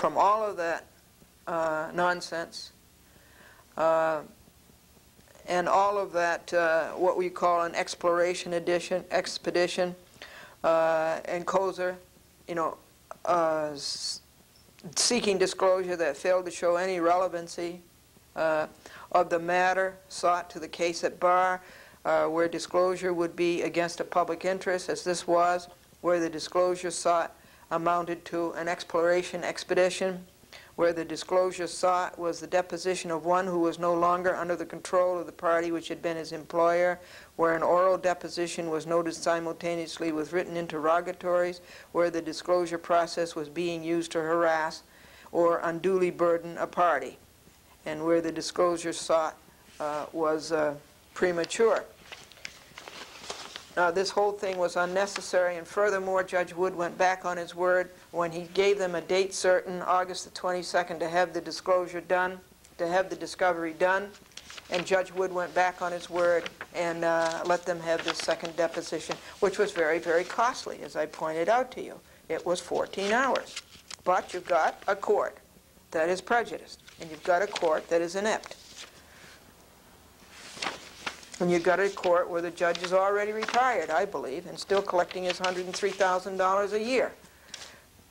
from all of that nonsense and all of that what we call an exploration expedition, and Kozer, you know, seeking disclosure that failed to show any relevancy of the matter sought to the case at bar, where disclosure would be against a public interest, as this was, where the disclosure sought amounted to an exploration expedition, where the disclosure sought was the deposition of one who was no longer under the control of the party which had been his employer, where an oral deposition was noted simultaneously with written interrogatories, where the disclosure process was being used to harass or unduly burden a party, and where the disclosure sought was premature. Now, this whole thing was unnecessary, and furthermore, Judge Wood went back on his word when he gave them a date certain, August the 22nd, to have the disclosure done, to have the discovery done, and Judge Wood went back on his word and let them have this second deposition, which was very, very costly, as I pointed out to you. It was 14 hours. But you've got a court that is prejudiced, and you've got a court that is inept. And you've got a court where the judge is already retired, I believe, and still collecting his $103,000 a year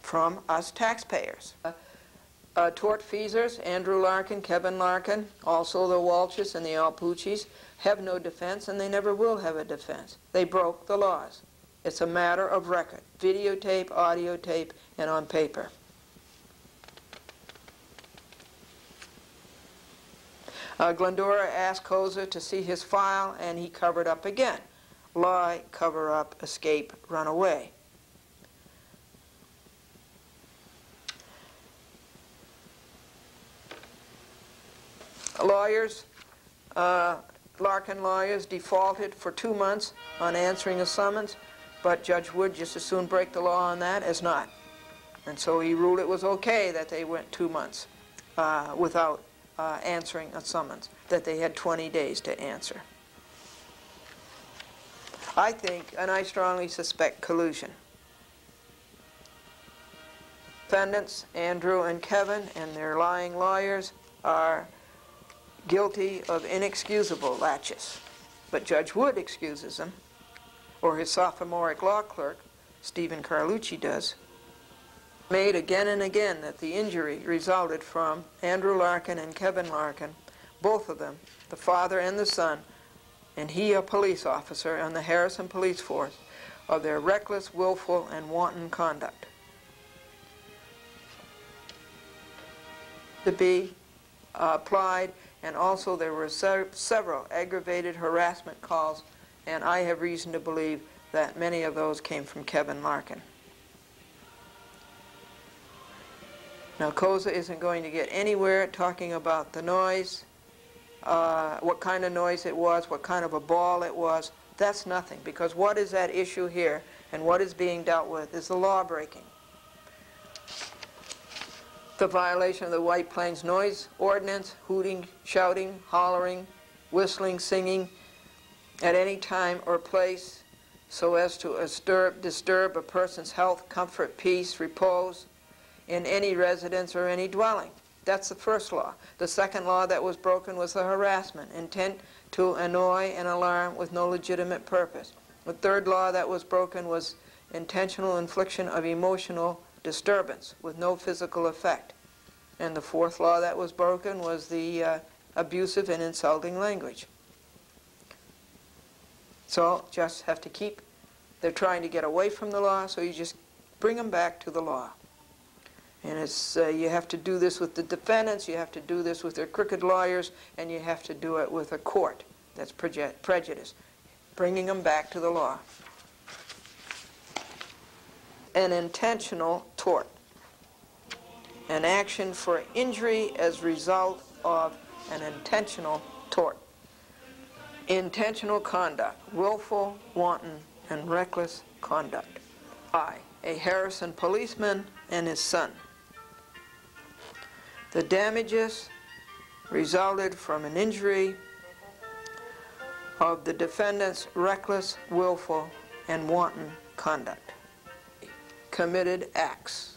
from us taxpayers. Tortfeasors, Andrew Larkin, Kevin Larkin, also the Walshes and the Alpuccis, have no defense, and they never will have a defense. They broke the laws. It's a matter of record, videotape, audio tape, and on paper. Glendora asked Kozer to see his file, and he covered up again. Lie, cover up, escape, run away. Lawyers, Larkin lawyers defaulted for 2 months on answering a summons, but Judge Wood just as soon break the law on that as not. And so he ruled it was okay that they went 2 months without answering a summons, that they had 20 days to answer. I think, and I strongly suspect, collusion. Defendants, Andrew and Kevin, and their lying lawyers are guilty of inexcusable laches. But Judge Wood excuses them, or his sophomoric law clerk, Stephen Carlucci, does. Made again and again that the injury resulted from Andrew Larkin and Kevin Larkin, both of them, the father and the son, and he a police officer on the Harrison police force, of their reckless, willful, and wanton conduct. To be applied, and also there were several aggravated harassment calls, and I have reason to believe that many of those came from Kevin Larkin. Now, Kozer isn't going to get anywhere talking about the noise, what kind of noise it was, what kind of a ball it was. That's nothing, because what is at issue here and what is being dealt with is the law breaking. The violation of the White Plains Noise Ordinance, hooting, shouting, hollering, whistling, singing at any time or place so as to disturb a person's health, comfort, peace, repose, in any residence or any dwelling. That's the first law. The second law that was broken was the harassment, intent to annoy and alarm with no legitimate purpose. The third law that was broken was intentional infliction of emotional disturbance with no physical effect. And the fourth law that was broken was the abusive and insulting language. So just have to keep, they're trying to get away from the law, so you just bring them back to the law. And it's, you have to do this with the defendants, you have to do this with their crooked lawyers, and you have to do it with a court that's prejudiced, bringing them back to the law. An intentional tort. An action for injury as a result of an intentional tort. Intentional conduct, willful, wanton, and reckless conduct by a Harrison policeman and his son. The damages resulted from an injury of the defendant's reckless, willful, and wanton conduct. Committed acts.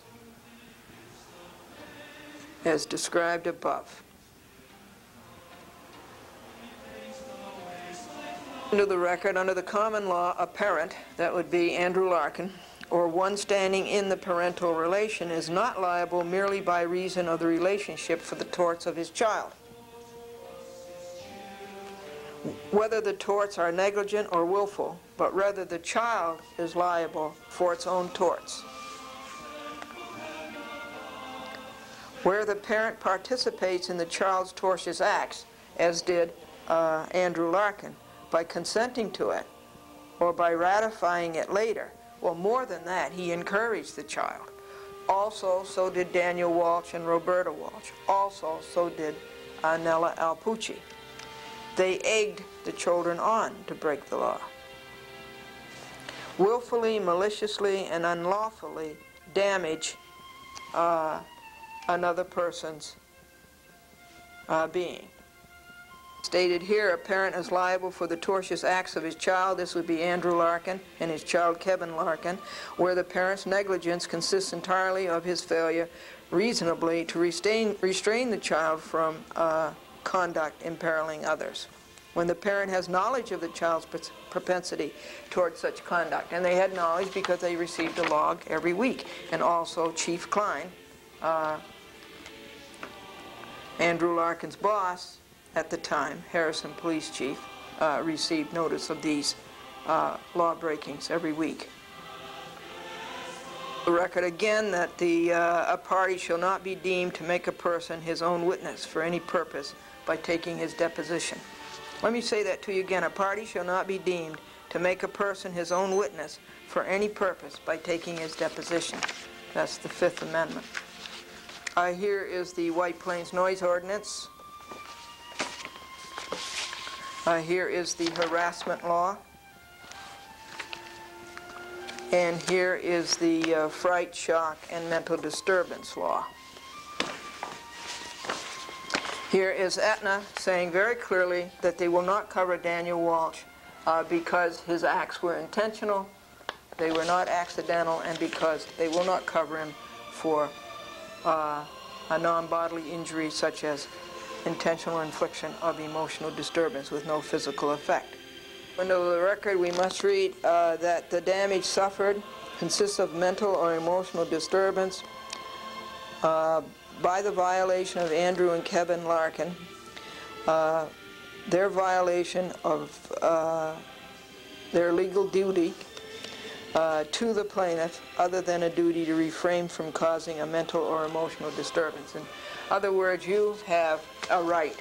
as described above. Into the record, under the common law, a parent, that would be Andrew Larkin, or one standing in the parental relation, is not liable merely by reason of the relationship for the torts of his child, whether the torts are negligent or willful, but rather the child is liable for its own torts. Where the parent participates in the child's tortious acts, as did Andrew Larkin, by consenting to it or by ratifying it later, well, more than that, he encouraged the child. Also, so did Daniel Walsh and Roberta Walsh. Also, so did Nella Alpucci. They egged the children on to break the law. Willfully, maliciously, and unlawfully damage another person's being. Stated here, a parent is liable for the tortious acts of his child. This would be Andrew Larkin and his child Kevin Larkin, where the parent's negligence consists entirely of his failure reasonably to restrain the child from conduct imperiling others. When the parent has knowledge of the child's propensity toward such conduct, and they had knowledge because they received a log every week, and also Chief Klein, Andrew Larkin's boss at the time, Harrison Police Chief, received notice of these law breakings every week. The record again that a party shall not be deemed to make a person his own witness for any purpose by taking his deposition. Let me say that to you again. A party shall not be deemed to make a person his own witness for any purpose by taking his deposition. That's the Fifth Amendment. Here is the White Plains Noise Ordinance. Here is the harassment law. And here is the fright, shock, and mental disturbance law. Here is Aetna saying very clearly that they will not cover Daniel Walsh because his acts were intentional, they were not accidental, and because they will not cover him for a non-bodily injury such as intentional infliction of emotional disturbance with no physical effect. Under the record, we must read that the damage suffered consists of mental or emotional disturbance by the violation of Andrew and Kevin Larkin, their violation of their legal duty to the plaintiff other than a duty to refrain from causing a mental or emotional disturbance. In other words, you have a right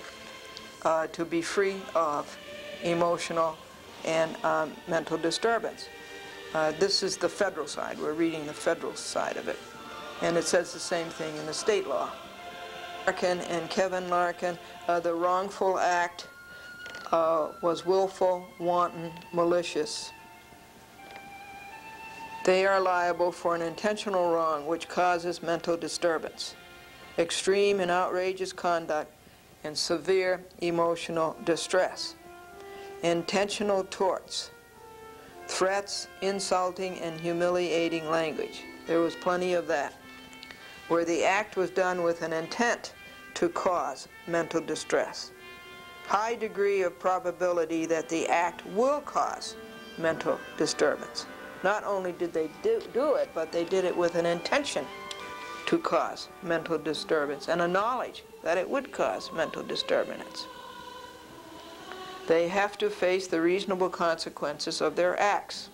to be free of emotional and mental disturbance. This is the federal side. We're reading the federal side of it. And it says the same thing in the state law. Larkin and Kevin Larkin, the wrongful act was willful, wanton, malicious. They are liable for an intentional wrong which causes mental disturbance, extreme and outrageous conduct, and severe emotional distress. Intentional torts, threats, insulting, and humiliating language. There was plenty of that, where the act was done with an intent to cause mental distress. High degree of probability that the act will cause mental disturbance. Not only did they do it, but they did it with an intention to cause mental disturbance and a knowledge that it would cause mental disturbance. They have to face the reasonable consequences of their acts.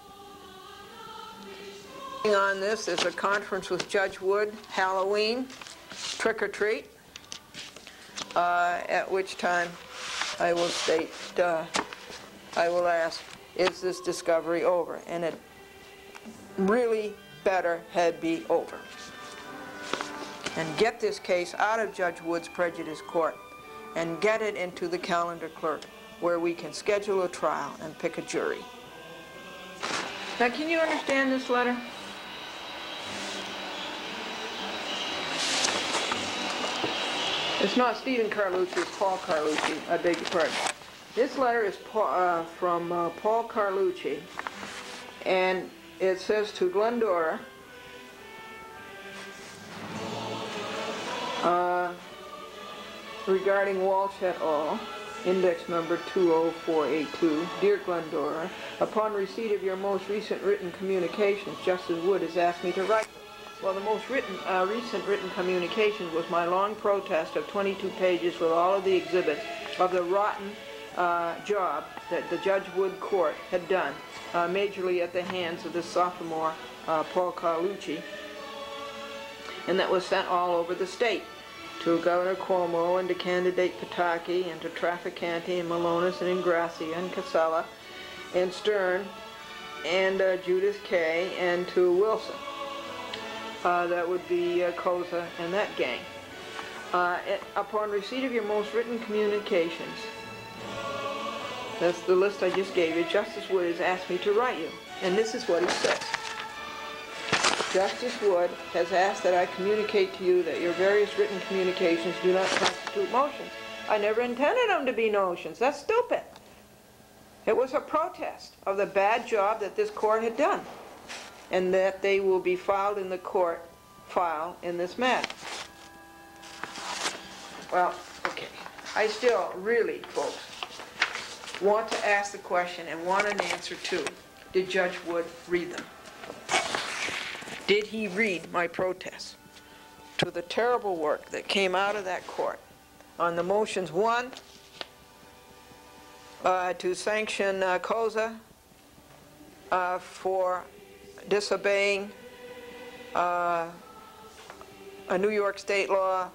On this is a conference with Judge Wood, Halloween, trick or treat, at which time I will state, I will ask, is this discovery over? And it really better had be over. And get this case out of Judge Wood's prejudice court and get it into the calendar clerk where we can schedule a trial and pick a jury. Now, can you understand this letter? It's not Stephen Carlucci, it's Paul Carlucci. I beg your pardon. This letter is from Paul Carlucci, and it says to Glendora, regarding Walsh et al., index number 20482, Dear Glendora, upon receipt of your most recent written communications, Justice Wood has asked me to write. Well, the most recent written communication was my long protest of 22 pages with all of the exhibits of the rotten job that the Judge Wood Court had done, majorly at the hands of the sophomore Paul Carlucci, and that was sent all over the state, to Governor Cuomo and to candidate Pataki and to Trafficante and Malonis and Ingrassia and Casella and Stern and Judith Kay and to Wilson. That would be Koza and that gang. Upon receipt of your most written communications, that's the list I just gave you, Justice Wood has asked me to write you. And this is what he says. Justice Wood has asked that I communicate to you that your various written communications do not constitute motions. I never intended them to be motions. That's stupid. It was a protest of the bad job that this court had done, and that they will be filed in the court file in this matter. Well, okay. I still really, folks, want to ask the question and want an answer to, did Judge Wood read them? Did he read my protest to the terrible work that came out of that court on the motions, one, to sanction Koza for disobeying a New York state law,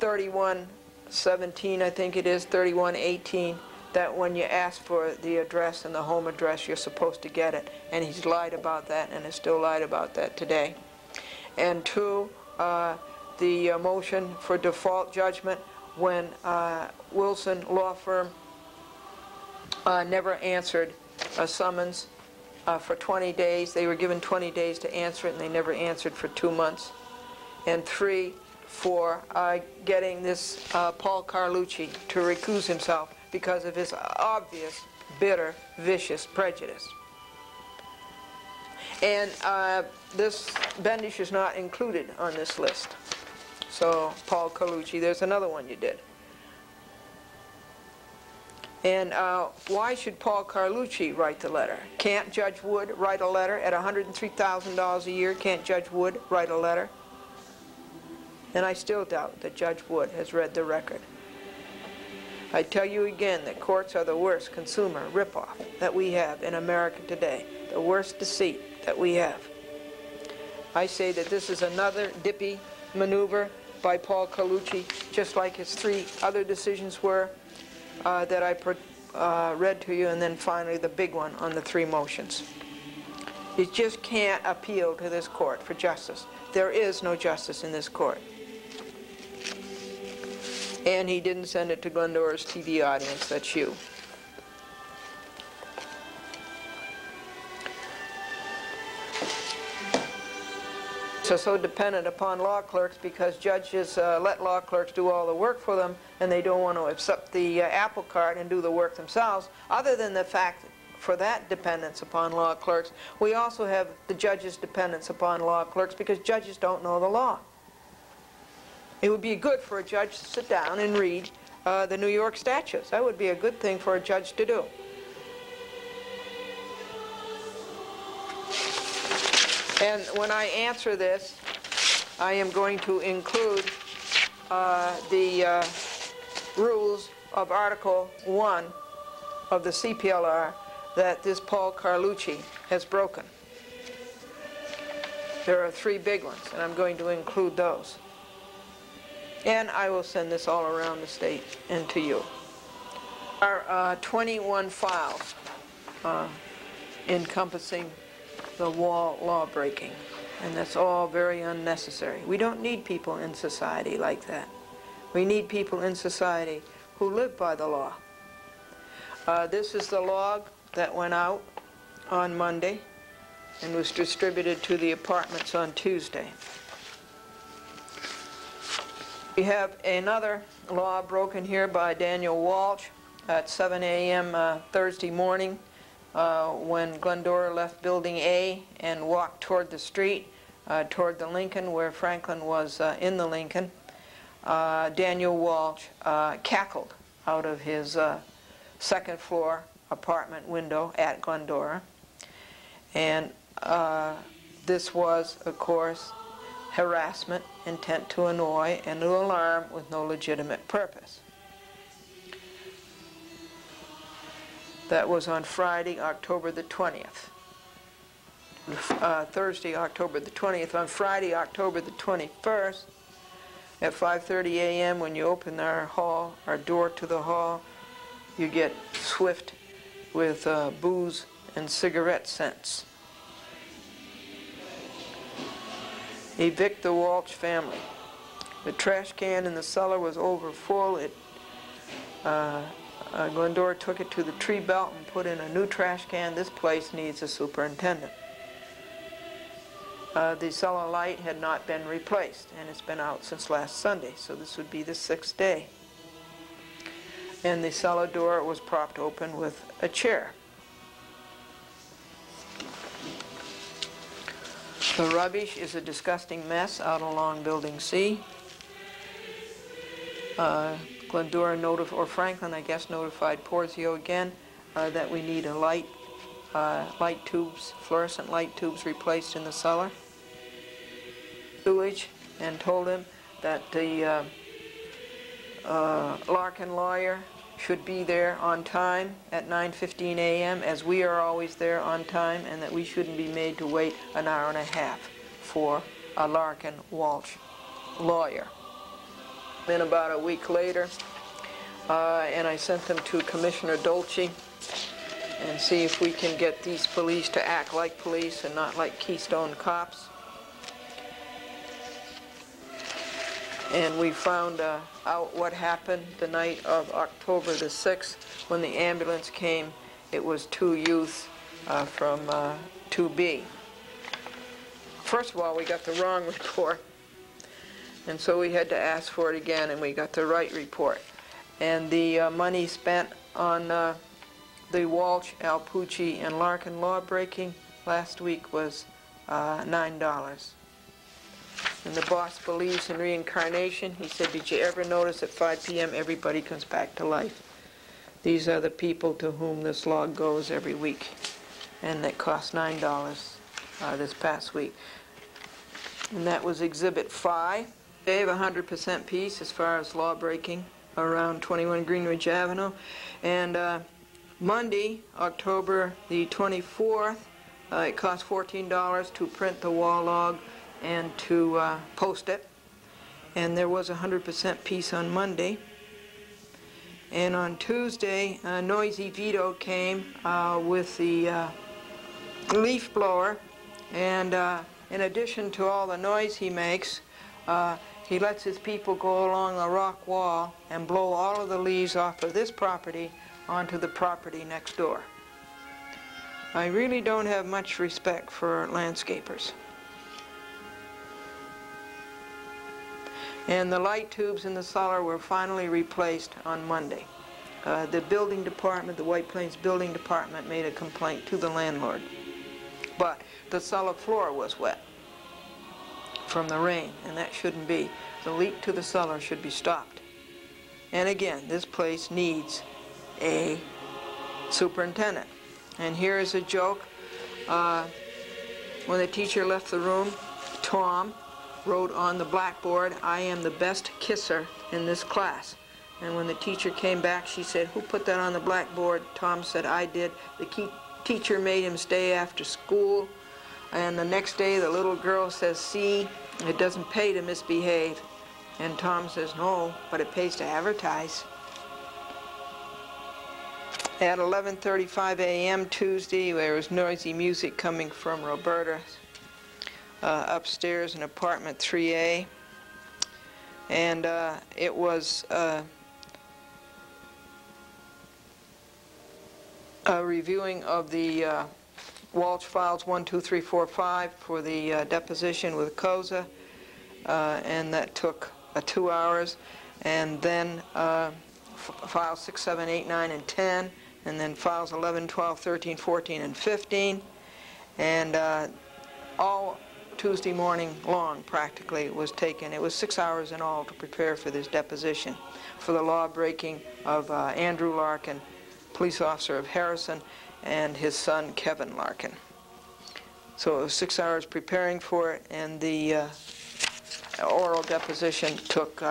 3117, I think it is, 3118, that when you ask for the address and the home address, you're supposed to get it. And he's lied about that and has still lied about that today. And two, the motion for default judgment when Wilson Law Firm never answered a summons for 20 days. They were given 20 days to answer it, and they never answered for 2 months. And three, for getting this Paul Carlucci to recuse himself because of his obvious, bitter, vicious prejudice. And this Bendish is not included on this list. So, Paul Carlucci, there's another one you did. And why should Paul Carlucci write the letter? Can't Judge Wood write a letter at $103,000 a year? Can't Judge Wood write a letter? And I still doubt that Judge Wood has read the record. I tell you again that courts are the worst consumer ripoff that we have in America today, the worst deceit that we have. I say that this is another dippy maneuver by Paul Carlucci, just like his three other decisions were that I read to you, and then finally the big one on the three motions. You just can't appeal to this court for justice. There is no justice in this court. And he didn't send it to Glendora's TV audience, that's you. So dependent upon law clerks because judges let law clerks do all the work for them, and they don't want to accept the apple cart and do the work themselves. Other than the fact that for that dependence upon law clerks, we also have the judges' dependence upon law clerks because judges don't know the law. It would be good for a judge to sit down and read the New York statutes. That would be a good thing for a judge to do. And when I answer this, I am going to include the rules of Article 1 of the CPLR that this Paul Carlucci has broken. There are three big ones, and I'm going to include those. And I will send this all around the state and to you. There are 21 files encompassing the wall law breaking, and that's all very unnecessary. We don't need people in society like that. We need people in society who live by the law. This is the log that went out on Monday and was distributed to the apartments on Tuesday. We have another law broken here by Daniel Walsh at 7 a.m. Thursday morning when Glendora left Building A and walked toward the street, toward the Lincoln, where Franklin was in the Lincoln. Daniel Walsh cackled out of his second floor apartment window at Glendora. And this was, of course, harassment, intent to annoy, and to alarm with no legitimate purpose. That was on Friday, October the 20th. Thursday, October the 20th. On Friday, October the 21st, at 5:30 a.m., when you open our hall, our door to the hall, you get swift with booze and cigarette scents. Evict the Walsh family. The trash can in the cellar was over full. Glendora took it to the tree belt and put in a new trash can. This place needs a superintendent. The cellar light had not been replaced, and it's been out since last Sunday, so this would be the 6th day. And the cellar door was propped open with a chair. The rubbish is a disgusting mess out along Building C. Glendora or Franklin, I guess, notified Porzio again that we need a light tubes, fluorescent light tubes replaced in the cellar. Sewage, and told him that the Larkin lawyer should be there on time at 9:15 a.m. as we are always there on time, and that we shouldn't be made to wait an hour and a half for a Larkin Walsh lawyer. Then about a week later, and I sent them to Commissioner Dolce and see if we can get these police to act like police and not like Keystone cops. And we found out what happened the night of October the 6th when the ambulance came. It was 2 youths from 2B. First of all, we got the wrong report, and so we had to ask for it again, and we got the right report. And the money spent on the Walsh, Alpucci, and Larkin law-breaking last week was $9. And the boss believes in reincarnation. He said, did you ever notice at 5 p.m. everybody comes back to life? These are the people to whom this log goes every week. And it cost $9 this past week. And that was Exhibit 5. They have 100% peace as far as law breaking around 21 Greenridge Avenue. And Monday, October the 24th, it cost $14 to print the wall log and to post it. And there was 100% peace on Monday. And on Tuesday, Noisy Vito came with the leaf blower, and in addition to all the noise he makes, he lets his people go along the rock wall and blow all of the leaves off of this property onto the property next door. I really don't have much respect for landscapers. And the light tubes in the cellar were finally replaced on Monday. The building department, the White Plains building department, made a complaint to the landlord. But the cellar floor was wet from the rain, and that shouldn't be. The leak to the cellar should be stopped. And again, this place needs a superintendent. And here is a joke. When the teacher left the room, Tom wrote on the blackboard, "I am the best kisser in this class." And when the teacher came back, she said, "Who put that on the blackboard?" Tom said, "I did. The teacher made him stay after school." And the next day, the little girl says, "See, it doesn't pay to misbehave." And Tom says, "No, but it pays to advertise." At 11:35 a.m. Tuesday, there was noisy music coming from Roberta's upstairs in apartment 3A. And it was a reviewing of the Walsh files 1, 2, 3, 4, 5 for the deposition with Koza, and that took 2 hours. And then files 6, 7, 8, 9, and 10, and then files 11, 12, 13, 14, and 15. And all Tuesday morning long, practically, was taken. It was 6 hours in all to prepare for this deposition for the law-breaking of Andrew Larkin, police officer of Harrison, and his son, Kevin Larkin. So it was 6 hours preparing for it, and the oral deposition took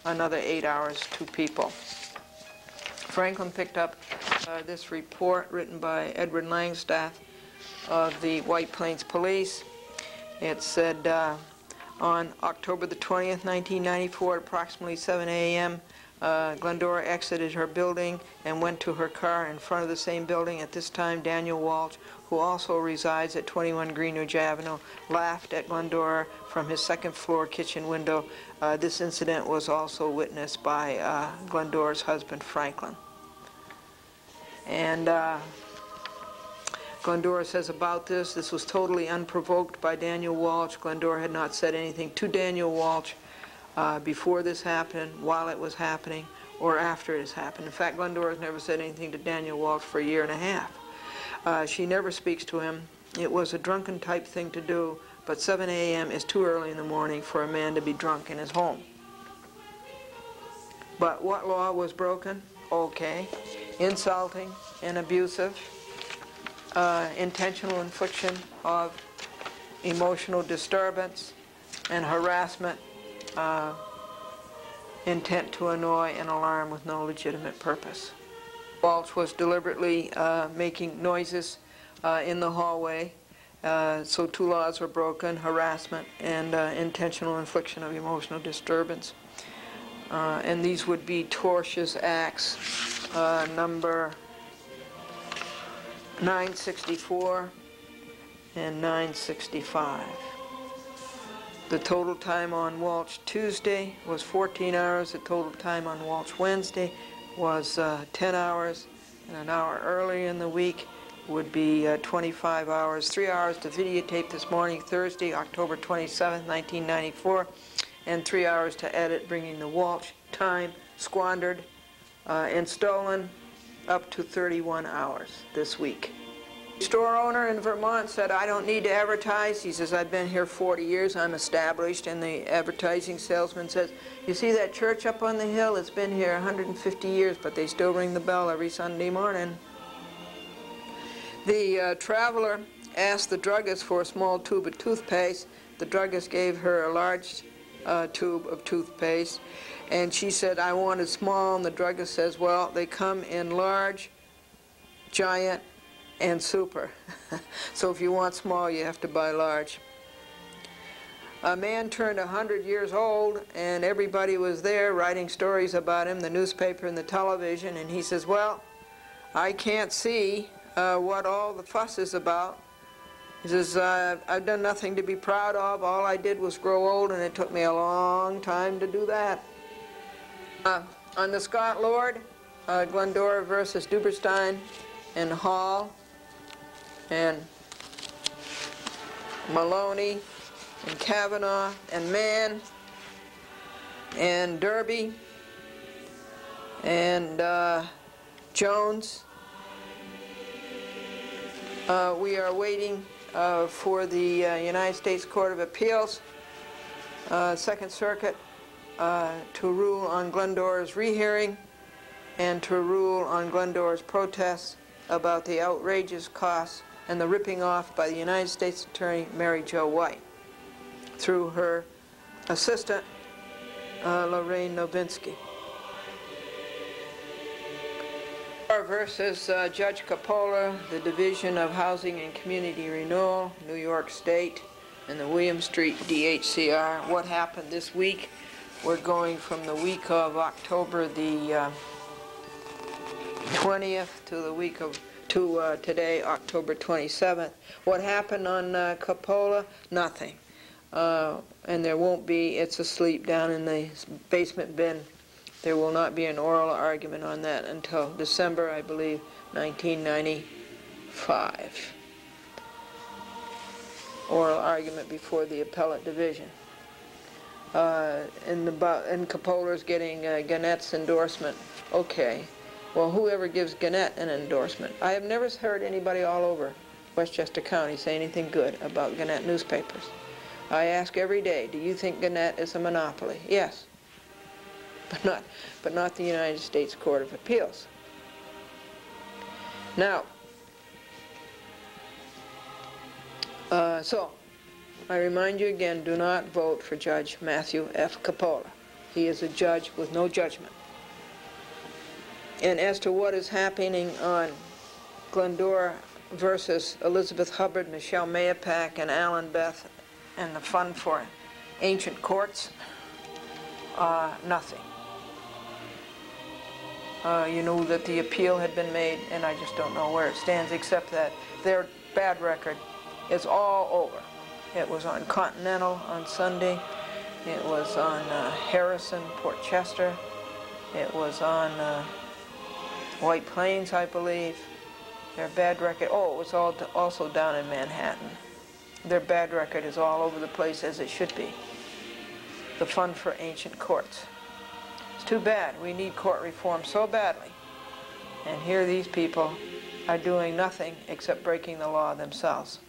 another 8 hours, 2 people. Franklin picked up this report written by Edward Langstaff of the White Plains Police. It said on October the 20th, 1994, at approximately 7 a.m., Glendora exited her building and went to her car in front of the same building. At this time, Daniel Walsh, who also resides at 21 Greenwich Avenue, laughed at Glendora from his second-floor kitchen window. This incident was also witnessed by Glendora's husband, Franklin. And Glendora says about this was totally unprovoked by Daniel Walsh. Glendora had not said anything to Daniel Walsh before this happened, while it was happening, or after it has happened. In fact, Glendora has never said anything to Daniel Walsh for a year and a half. She never speaks to him. It was a drunken type thing to do, but 7 a.m. is too early in the morning for a man to be drunk in his home. But what law was broken? Okay. Insulting and abusive, intentional infliction of emotional disturbance and harassment, intent to annoy and alarm with no legitimate purpose. Walsh was deliberately making noises in the hallway, so 2 laws were broken: harassment and intentional infliction of emotional disturbance. And these would be tortious acts, number 964 and 965. The total time on Walsh Tuesday was 14 hours. The total time on Walsh Wednesday was 10 hours. And an hour earlier in the week would be 25 hours. 3 hours to videotape this morning, Thursday, October 27th, 1994. And 3 hours to edit, bringing the Walsh time squandered and stolen up to 31 hours this week. Store owner in Vermont said, "I don't need to advertise." He says, "I've been here 40 years, I'm established." And the advertising salesman says, "You see that church up on the hill? It's been here 150 years, but they still ring the bell every Sunday morning." The traveler asked the druggist for a small tube of toothpaste. The druggist gave her a large tube of toothpaste, and she said, "I wanted small," and the druggist says, "Well, they come in large, giant, and super." So if you want small, you have to buy large. A man turned 100 years old, and everybody was there writing stories about him, the newspaper and the television, and he says, "Well, I can't see what all the fuss is about." He says, "I've done nothing to be proud of. All I did was grow old, and it took me a long time to do that." On the Scott Lord, Glendora versus Duberstein and Hall and Maloney and Kavanaugh and Mann and Derby and Jones. We are waiting for the United States Court of Appeals, Second Circuit, to rule on Glendora's rehearing and to rule on Glendora's protests about the outrageous costs and the ripping off by the United States Attorney Mary Jo White through her assistant Lorraine Novinsky. Versus Judge Coppola, the Division of Housing and Community Renewal, New York State, and the William Street DHCR. What happened this week? We're going from the week of October the 20th to the week of today, October 27th. What happened on Coppola? Nothing. And there won't be. It's asleep down in the basement bin. There will not be an oral argument on that until December, I believe, 1995. Oral argument before the appellate division. And Coppola's getting Gannett's endorsement. Okay. Well, whoever gives Gannett an endorsement? I have never heard anybody all over Westchester County say anything good about Gannett newspapers. I ask every day, do you think Gannett is a monopoly? Yes, but not the United States Court of Appeals. Now, so I remind you again, do not vote for Judge Matthew F. Coppola. He is a judge with no judgment. And as to what is happening on Glendora versus Elizabeth Hubbard, Michelle Mayapak, and Alan Beth, and the Fund for Ancient Courts, nothing. You know that the appeal had been made, and I just don't know where it stands, except that their bad record is all over. It was on Continental on Sunday. It was on Harrison, Port Chester. It was on White Plains, I believe. Their bad record, oh, it was also down in Manhattan. Their bad record is all over the place, as it should be. The Fund for Ancient Courts. It's too bad. We need court reform so badly. And here these people are doing nothing except breaking the law themselves.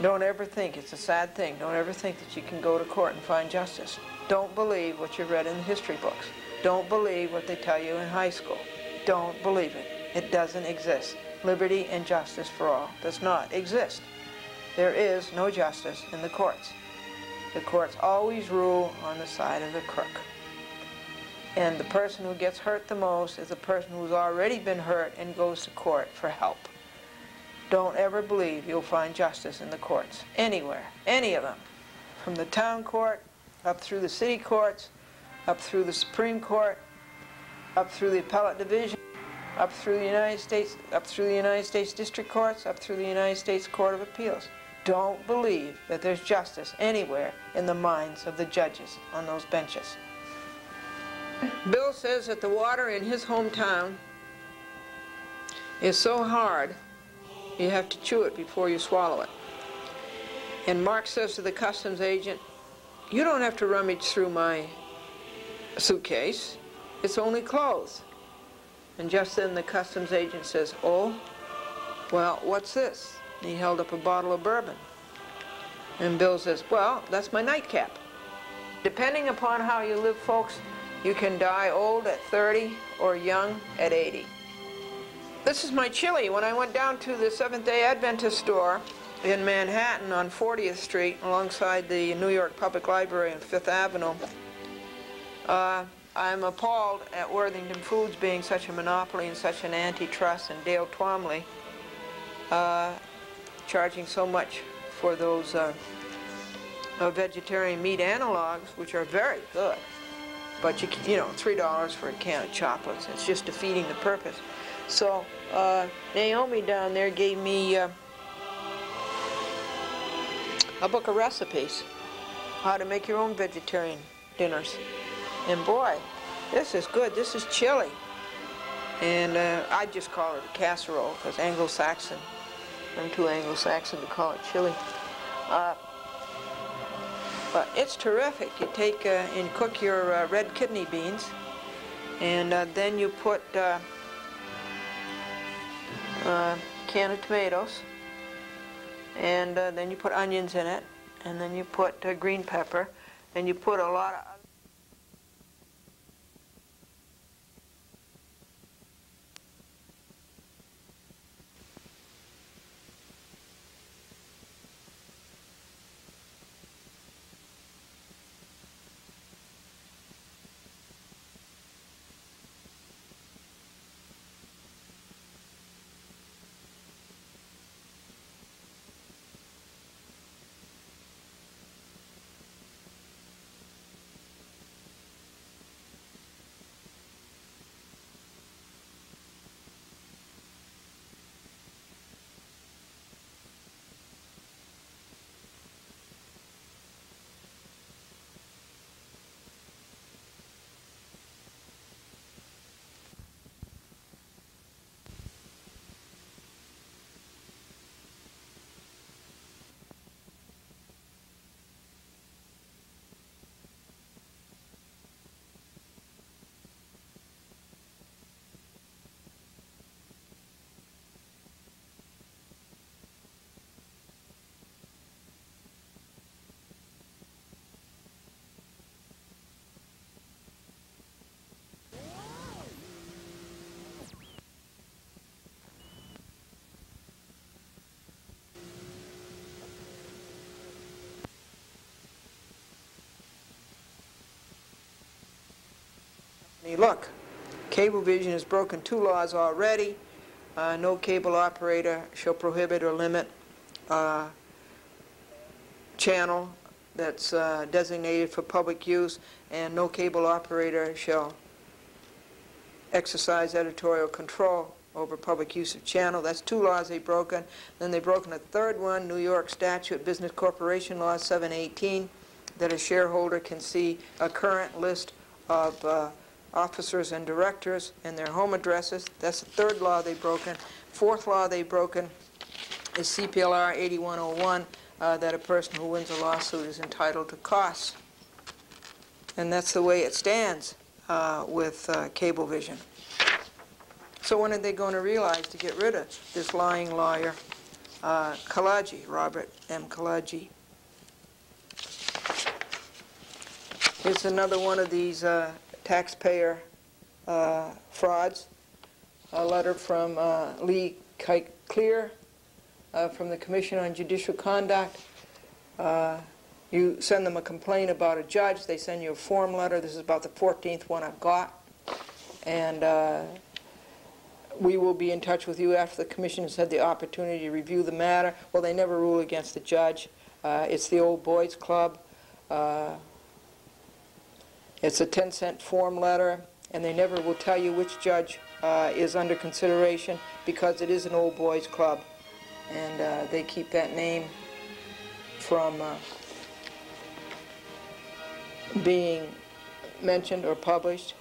Don't ever think, it's a sad thing, don't ever think that you can go to court and find justice. Don't believe what you've read in the history books. Don't believe what they tell you in high school. Don't believe it. It doesn't exist. Liberty and justice for all does not exist. There is no justice in the courts. The courts always rule on the side of the crook. And the person who gets hurt the most is the person who's already been hurt and goes to court for help. Don't ever believe you'll find justice in the courts, anywhere, any of them, from the town court, up through the city courts, up through the Supreme Court, up through the appellate division, up through the United States District Courts, up through the United States Court of Appeals. Don't believe that there's justice anywhere in the minds of the judges on those benches. Bill says that the water in his hometown is so hard you have to chew it before you swallow it. And Mark says to the customs agent, you don't have to rummage through my suitcase. It's only clothes. And just then the customs agent says, oh, well, what's this? And he held up a bottle of bourbon. And Bill says, well, that's my nightcap. Depending upon how you live, folks, you can die old at 30 or young at 80. This is my chili. When I went down to the Seventh-day Adventist store in Manhattan on 40th Street alongside the New York Public Library on Fifth Avenue, I'm appalled at Worthington Foods being such a monopoly and such an antitrust, and Dale Twomley charging so much for those vegetarian meat analogs, which are very good. But you know, $3 for a can of chocolates, it's just defeating the purpose. So Naomi down there gave me a book of recipes, how to make your own vegetarian dinners. And boy, this is good. This is chili. And I just call it a casserole because Anglo-Saxon. I'm too Anglo-Saxon to call it chili. But it's terrific. You take and cook your red kidney beans, and then you put can of tomatoes, and then you put onions in it, and then you put green pepper, and you put a lot of me, look, Cablevision has broken 2 laws already. No cable operator shall prohibit or limit channel that's designated for public use, and no cable operator shall exercise editorial control over public use of channel. That's 2 laws they've broken. Then they've broken a 3rd one, New York Statute Business Corporation Law 718, that a shareholder can see a current list of officers and directors and their home addresses. That's the 3rd law they've broken. 4th law they've broken is CPLR 8101, that a person who wins a lawsuit is entitled to costs. And that's the way it stands with Cablevision. So when are they going to realize to get rid of this lying lawyer, Kalaji, Robert M. Kalaji? Here's another one of these taxpayer frauds. A letter from Lee Clear from the Commission on Judicial Conduct. You send them a complaint about a judge. They send you a form letter. This is about the 14th one I've got. And we will be in touch with you after the Commission has had the opportunity to review the matter. Well, they never rule against the judge. It's the old boys club. It's a 10-cent form letter, and they never will tell you which judge is under consideration because it is an old boys club, and they keep that name from being mentioned or published.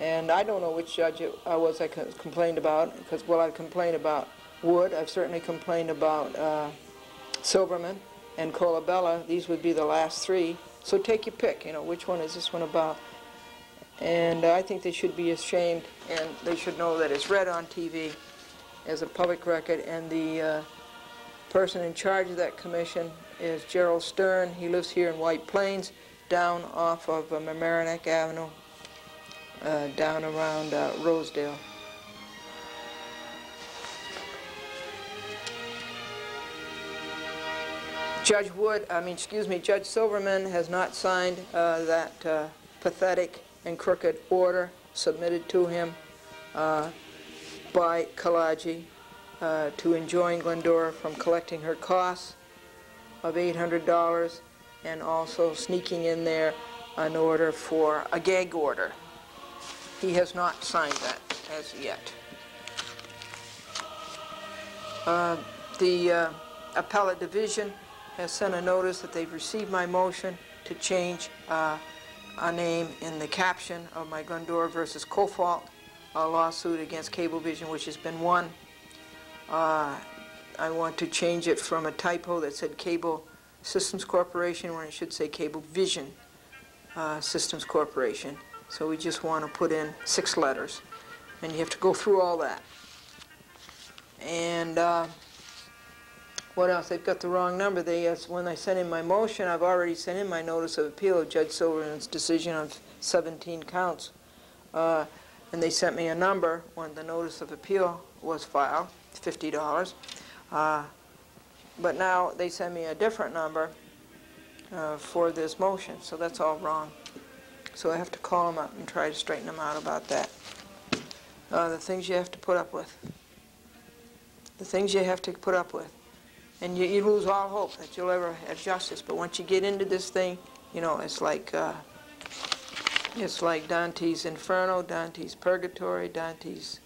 And I don't know which judge I complained about, because what I've complained about Wood, I've certainly complained about Silverman and Colabella. These would be the last 3. So take your pick, you know, which one is this one about? And I think they should be ashamed, and they should know that it's read on TV as a public record, and the person in charge of that commission is Gerald Stern. He lives here in White Plains, down off of Mamaroneck Avenue, down around Rosedale. Judge Silverman has not signed that pathetic and crooked order submitted to him by Kalaji to enjoin Glendora from collecting her costs of $800, and also sneaking in there an order for a gag order. He has not signed that as yet. The appellate division has sent a notice that they've received my motion to change a name in the caption of my Glendora versus Cofault lawsuit against Cablevision, which has been won. I want to change it from a typo that said Cable Systems Corporation when it should say Cablevision Systems Corporation. So we just want to put in 6 letters, and you have to go through all that. And what else? They've got the wrong number. When I sent in my motion, I've already sent in my notice of appeal of Judge Silverman's decision of 17 counts. And they sent me a number when the notice of appeal was filed, $50. But now they send me a different number for this motion, so that's all wrong. So I have to call them up and try to straighten them out about that. The things you have to put up with. The things you have to put up with. And you lose all hope that you'll ever have justice. But once you get into this thing, you know, it's like Dante's Inferno, Dante's Purgatory, Dante's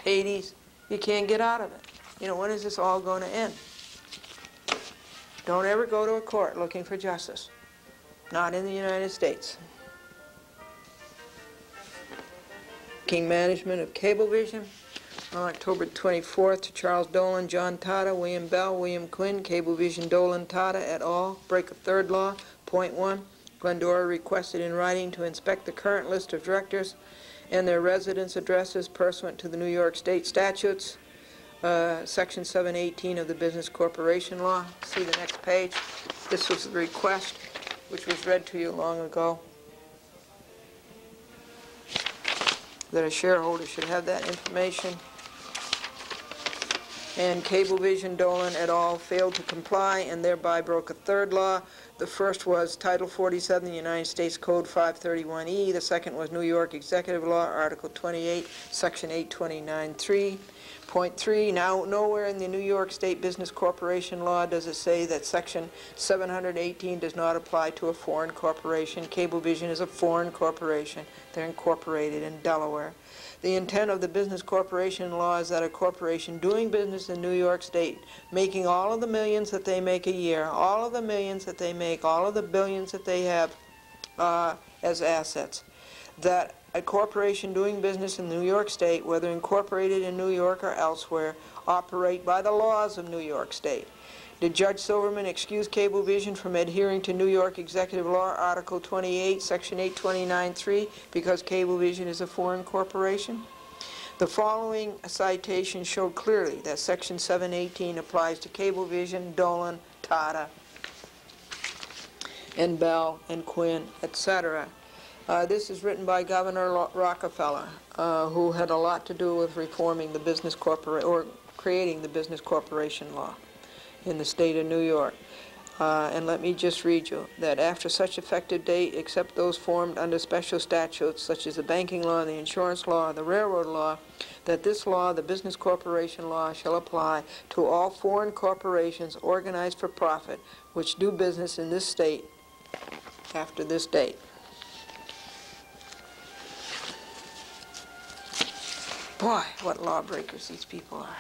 Hades. You can't get out of it. You know, when is this all going to end? Don't ever go to a court looking for justice. Not in the United States. Management of Cablevision on October 24th to Charles Dolan, John Tata, William Bell, William Quinn, Cablevision, Dolan, Tata et al. Break of 3rd law. Point 1. Glendora requested in writing to inspect the current list of directors and their residence addresses pursuant to the New York State statutes, Section 718 of the Business Corporation Law. See the next page. This was the request, which was read to you long ago, that a shareholder should have that information. and Cablevision, Dolan et al. Failed to comply and thereby broke a third law. The first was Title 47 of the United States Code 531E. The second was New York Executive Law, Article 28, Section 829.3. Now, nowhere in the New York State Business Corporation Law does it say that Section 718 does not apply to a foreign corporation. Cablevision is a foreign corporation. They're incorporated in Delaware. The intent of the Business Corporation Law is that a corporation doing business in New York State, making all of the millions that they make a year, all of the millions that they make, all of the billions that they have as assets, that a corporation doing business in New York State, whether incorporated in New York or elsewhere, operate by the laws of New York State. Did Judge Silverman excuse Cablevision from adhering to New York Executive Law, Article 28, Section 829.3, because Cablevision is a foreign corporation? The following citation showed clearly that Section 718 applies to Cablevision, Dolan, Tata, and Bell, and Quinn, etc. This is written by Governor Rockefeller, who had a lot to do with reforming the business corporation, or creating the business corporation law in the state of New York. And let me just read you that after such effective date, except those formed under special statutes such as the banking law, the insurance law, the railroad law, that this law, the business corporation law, shall apply to all foreign corporations organized for profit which do business in this state after this date. Boy, what lawbreakers these people are.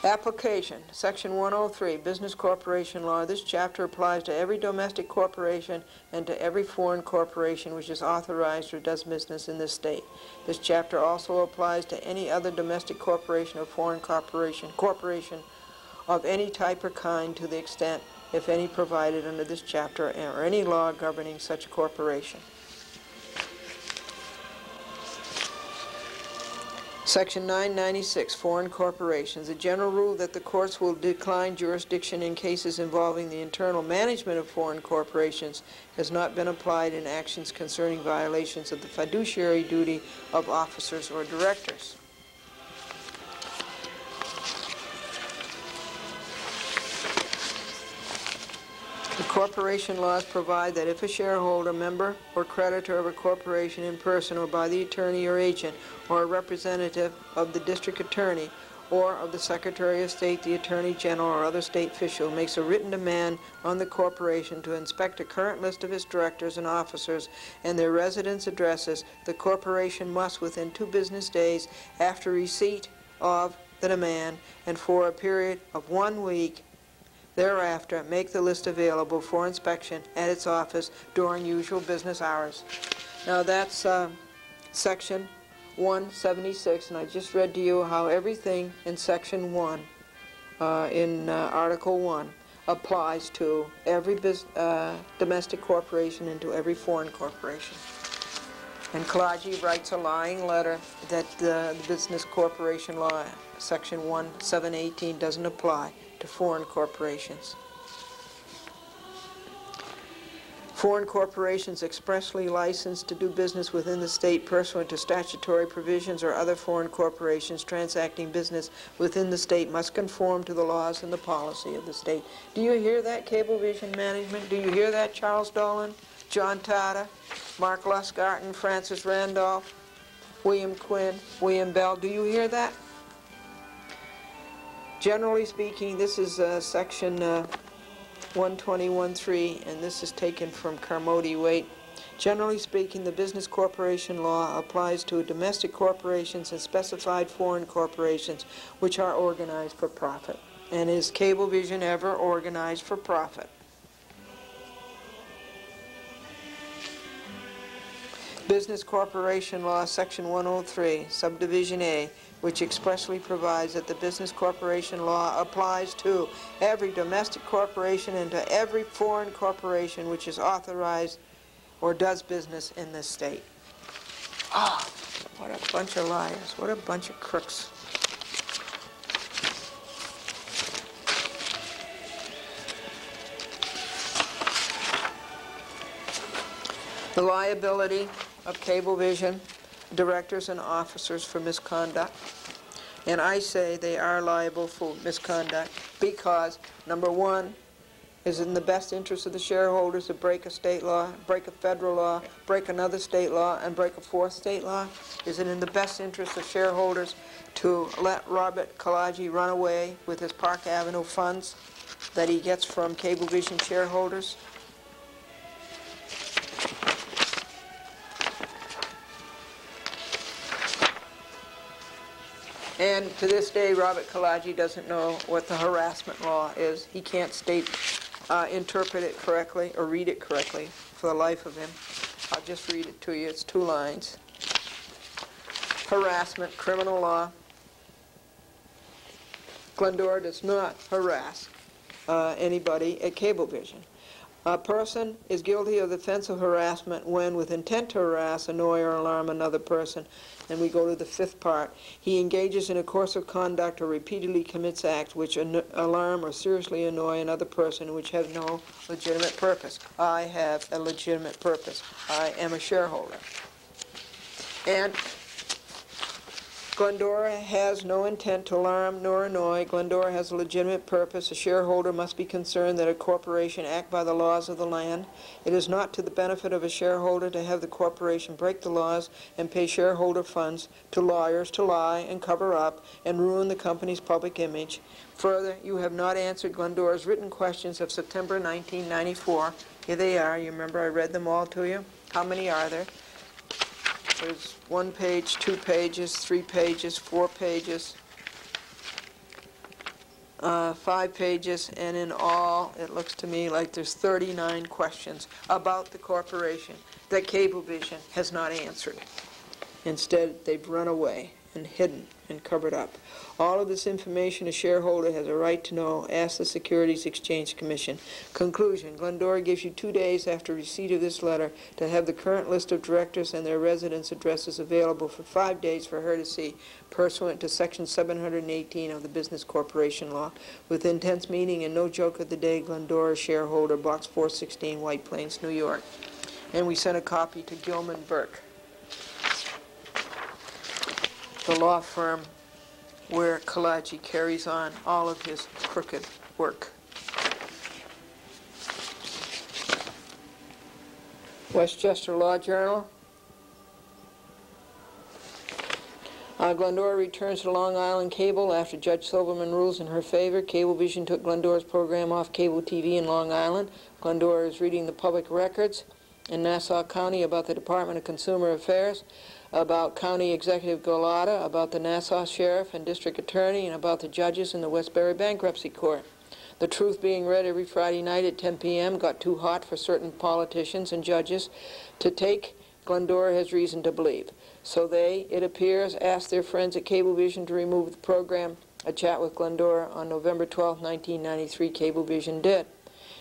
Application, Section 103, Business Corporation Law. This chapter applies to every domestic corporation and to every foreign corporation which is authorized or does business in this state. This chapter also applies to any other domestic corporation or foreign corporation of any type or kind to the extent, if any, provided under this chapter or any law governing such a corporation. Section 996, Foreign Corporations. A general rule that the courts will decline jurisdiction in cases involving the internal management of foreign corporations has not been applied in actions concerning violations of the fiduciary duty of officers or directors. The corporation laws provide that if a shareholder, member, or creditor of a corporation in person or by the attorney or agent or a representative of the district attorney or of the Secretary of State, the Attorney General, or other state official makes a written demand on the corporation to inspect a current list of its directors and officers and their residence addresses, the corporation must, within 2 business days after receipt of the demand and for a period of 1 week thereafter, make the list available for inspection at its office during usual business hours. Now that's Section 176, and I just read to you how everything in Section 1, in Article 1, applies to every domestic corporation and to every foreign corporation. And Kalaji writes a lying letter that the Business Corporation Law, Section 1718, doesn't apply to foreign corporations. Foreign corporations expressly licensed to do business within the state pursuant to statutory provisions or other foreign corporations transacting business within the state must conform to the laws and the policy of the state. Do you hear that, Cablevision Management? Do you hear that, Charles Dolan, John Tata, Mark Lusgarten, Francis Randolph, William Quinn, William Bell? Do you hear that? Generally speaking, this is Section 121.3, and this is taken from Carmody Waite. Generally speaking, the Business Corporation Law applies to domestic corporations and specified foreign corporations which are organized for profit. And is Cablevision ever organized for profit? Business Corporation Law, Section 103, Subdivision A, which expressly provides that the Business Corporation Law applies to every domestic corporation and to every foreign corporation which is authorized or does business in this state. Ah, what a bunch of liars. What a bunch of crooks. The liability of Cablevision directors and officers for misconduct. And I say they are liable for misconduct because, number one, is it in the best interest of the shareholders to break a state law, break a federal law, break another state law, and break a fourth state law? Is it in the best interest of shareholders to let Robert Kalaji run away with his Park Avenue funds that he gets from Cablevision shareholders? And to this day, Robert Kalaji doesn't know what the harassment law is. He can't interpret it correctly or read it correctly for the life of him. I'll just read it to you. It's 2 lines. Harassment, criminal law. Glendora does not harass anybody at Cablevision. A person is guilty of the offense of harassment when, with intent to harass, annoy, or alarm another person. And we go to the 5th part. He engages in a course of conduct or repeatedly commits acts which alarm or seriously annoy another person which have no legitimate purpose. I have a legitimate purpose. I am a shareholder. And Glendora has no intent to alarm nor annoy. Glendora has a legitimate purpose. A shareholder must be concerned that a corporation act by the laws of the land. It is not to the benefit of a shareholder to have the corporation break the laws and pay shareholder funds to lawyers to lie and cover up and ruin the company's public image. Further, you have not answered Glendora's written questions of September 1994. Here they are. You remember I read them all to you? How many are there? There's 1 page, 2 pages, 3 pages, 4 pages, 5 pages, and in all, it looks to me like there's 39 questions about the corporation that Cablevision has not answered. Instead, they've run away and hidden and covered up. All of this information a shareholder has a right to know. Ask the Securities Exchange Commission. Conclusion. Glendora gives you 2 days after receipt of this letter to have the current list of directors and their residence addresses available for 5 days for her to see, pursuant to Section 718 of the Business Corporation Law. With intense meaning and no joke of the day, Glendora, shareholder, Box 416, White Plains, New York. And we sent a copy to Gilman Burke, the law firm where Kalaji carries on all of his crooked work. Westchester Law Journal. Glendora returns to Long Island Cable after Judge Silverman rules in her favor. Cablevision took Glendora's program off cable TV in Long Island. Glendora is reading the public records in Nassau County about the Department of Consumer Affairs, about County Executive Golota, about the Nassau Sheriff and District Attorney, and about the judges in the Westbury Bankruptcy Court. The Truth, being read every Friday night at 10 p.m., got too hot for certain politicians and judges to take, Glendora has reason to believe. So they, it appears, asked their friends at Cablevision to remove the program. A chat with Glendora on November 12, 1993, Cablevision did.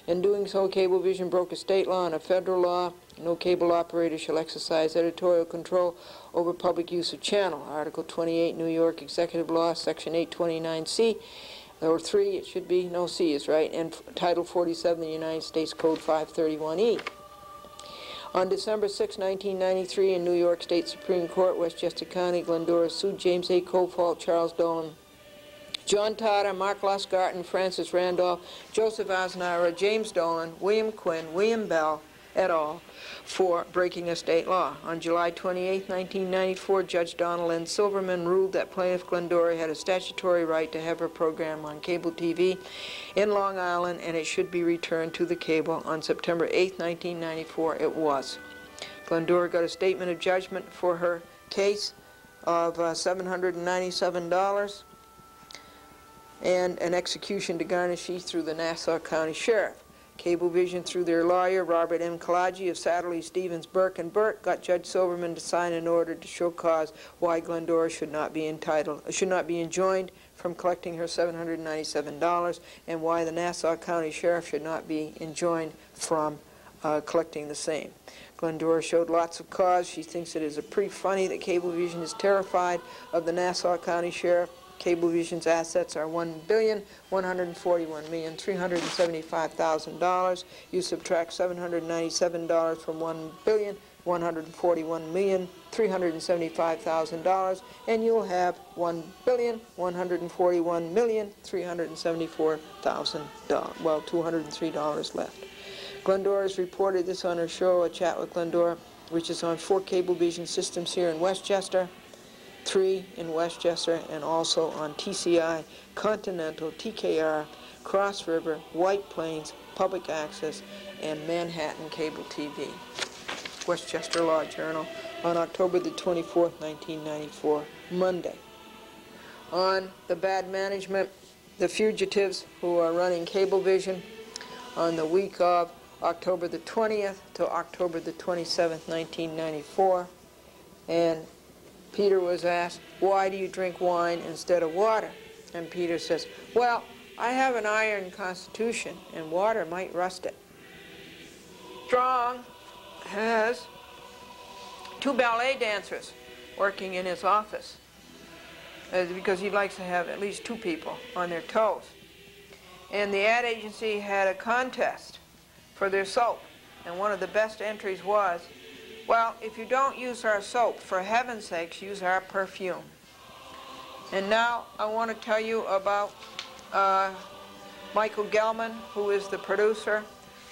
In doing so, Cablevision broke a state law and a federal law. No cable operator shall exercise editorial control over public use of channel. Article 28, New York Executive Law, Section 829C, or 3, it should be, no C is right, and Title 47 of the United States Code 531E. On December 6, 1993, in New York State Supreme Court, Westchester County, Glendora sued James A. Cofault, Charles Dolan, John Tarter, Mark Losgarten, Francis Randolph, Joseph Osnara, James Dolan, William Quinn, William Bell, et al., for breaking a state law. On July 28, 1994, Judge Donald N. Silverman ruled that plaintiff Glendora had a statutory right to have her program on cable TV in Long Island, and it should be returned to the cable. On September 8, 1994, it was. Glendora got a statement of judgment for her case of $797 and an execution to garnish through the Nassau County Sheriff. Cablevision, through their lawyer, Robert M. Kalaji of Satterley, Stevens, Burke, and Burt, got Judge Silverman to sign an order to show cause why Glendora should not be enjoined from collecting her $797, and why the Nassau County Sheriff should not be enjoined from collecting the same. Glendora showed lots of cause. She thinks it is pretty funny that Cablevision is terrified of the Nassau County Sheriff. Cablevision's assets are $1,141,375,000. You subtract $797 from $1,141,375,000, $141,375,000, and you'll have $1,141,374,000, well, $203 left. Glendora has reported this on her show, A Chat with Glendora, which is on 4 Cablevision systems here in Westchester, 3 in Westchester, and also on TCI, Continental, TKR, Cross River, White Plains, Public Access, and Manhattan Cable TV. Westchester Law Journal on October the 24th, 1994, Monday. On the bad management, the fugitives who are running Cablevision on the week of October the 20th to October the 27th, 1994. And Peter was asked, why do you drink wine instead of water? And Peter says, well, I have an iron constitution and water might rust it. Strong has 2 ballet dancers working in his office because he likes to have at least 2 people on their toes. And the ad agency had a contest for their soap, and one of the best entries was, well, if you don't use our soap, for heaven's sakes, use our perfume. And now I want to tell you about Michael Gelman, who is the producer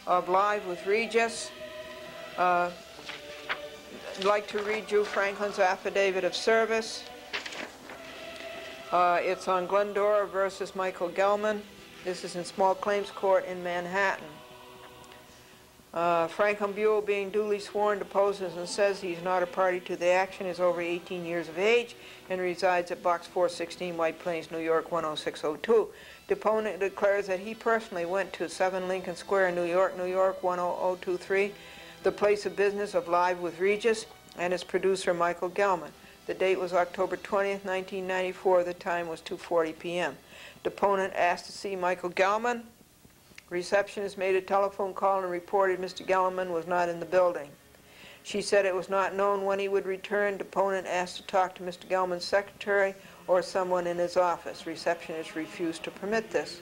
of Live with Regis. I'd like to read you Franklin's affidavit of service. It's on Glendora versus Michael Gelman. This is in Small Claims Court in Manhattan. Franklin Buell, being duly sworn, deposes and says he's not a party to the action, is over 18 years of age, and resides at Box 416, White Plains, New York, 10602. Deponent declares that he personally went to 7 Lincoln Square, New York, 10023, the place of business of Live with Regis, and its producer, Michael Gelman. The date was October 20th, 1994. The time was 2:40 p.m. Deponent asked to see Michael Gelman. Receptionist made a telephone call and reported Mr. Gelman was not in the building. She said it was not known when he would return. Deponent asked to talk to Mr. Gelman's secretary or someone in his office. Receptionist refused to permit this.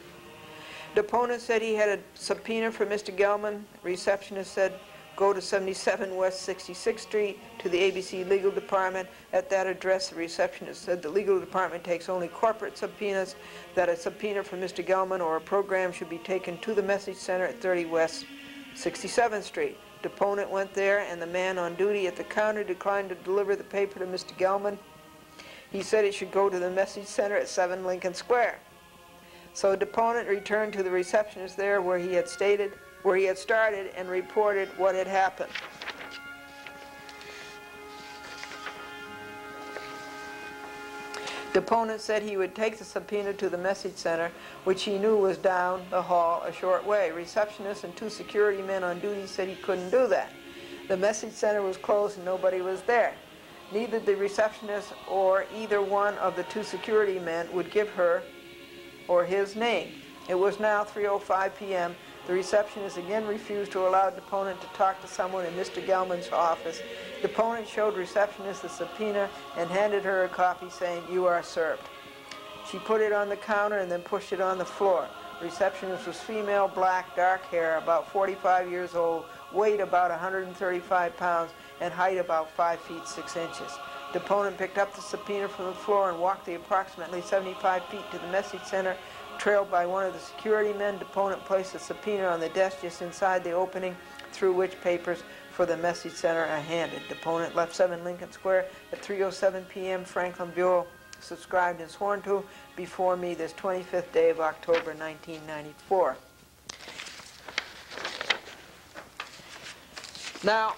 Deponent said he had a subpoena for Mr. Gelman. Receptionist said, go to 77 West 66th Street to the ABC Legal Department. At that address, the receptionist said the legal department takes only corporate subpoenas, that a subpoena for Mr. Gelman or a program should be taken to the message center at 30 West 67th Street. Deponent went there, and the man on duty at the counter declined to deliver the paper to Mr. Gelman. He said it should go to the message center at 7 Lincoln Square. So deponent returned to the receptionist there where he had started and reported what had happened. Deponent said he would take the subpoena to the message center, which he knew was down the hall a short way. Receptionist and 2 security men on duty said he couldn't do that. The message center was closed and nobody was there. Neither the receptionist or either one of the 2 security men would give her or his name. It was now 3:05 p.m. The receptionist again refused to allow deponent to talk to someone in Mr. Gelman's office. Deponent showed receptionist the subpoena and handed her a copy saying, "You are served." She put it on the counter and then pushed it on the floor. Receptionist was female, black, dark hair, about 45 years old, weight about 135 pounds, and height about 5 feet 6 inches. Deponent picked up the subpoena from the floor and walked the approximately 75 feet to the message center. Trailed by one of the security men, deponent placed the subpoena on the desk just inside the opening through which papers for the message center are handed. Deponent left 7 Lincoln Square at 3:07 p.m. Franklin Buell, subscribed and sworn to, before me this 25th day of October, 1994. Now,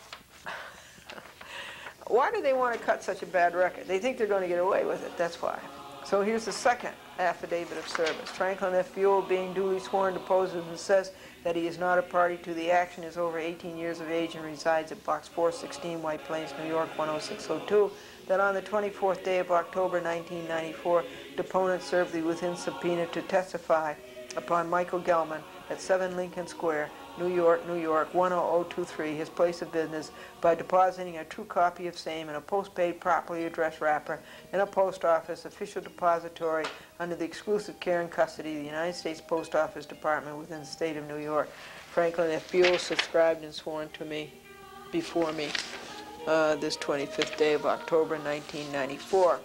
why do they want to cut such a bad record? They think they're going to get away with it, that's why. So here's the second affidavit of service. Franklin F. Buell, being duly sworn, deposes and says that he is not a party to the action, is over 18 years of age, and resides at Box 416, White Plains, New York, 10602, that on the 24th day of October, 1994, deponent served the within subpoena to testify upon Michael Gelman at 7 Lincoln Square, New York, 10023, his place of business, by depositing a true copy of same in a postpaid, properly addressed wrapper in a post office official depository under the exclusive care and custody of the United States Post Office Department within the state of New York. Franklin F. Buell, subscribed and sworn to me, before me. this 25th day of October 1994.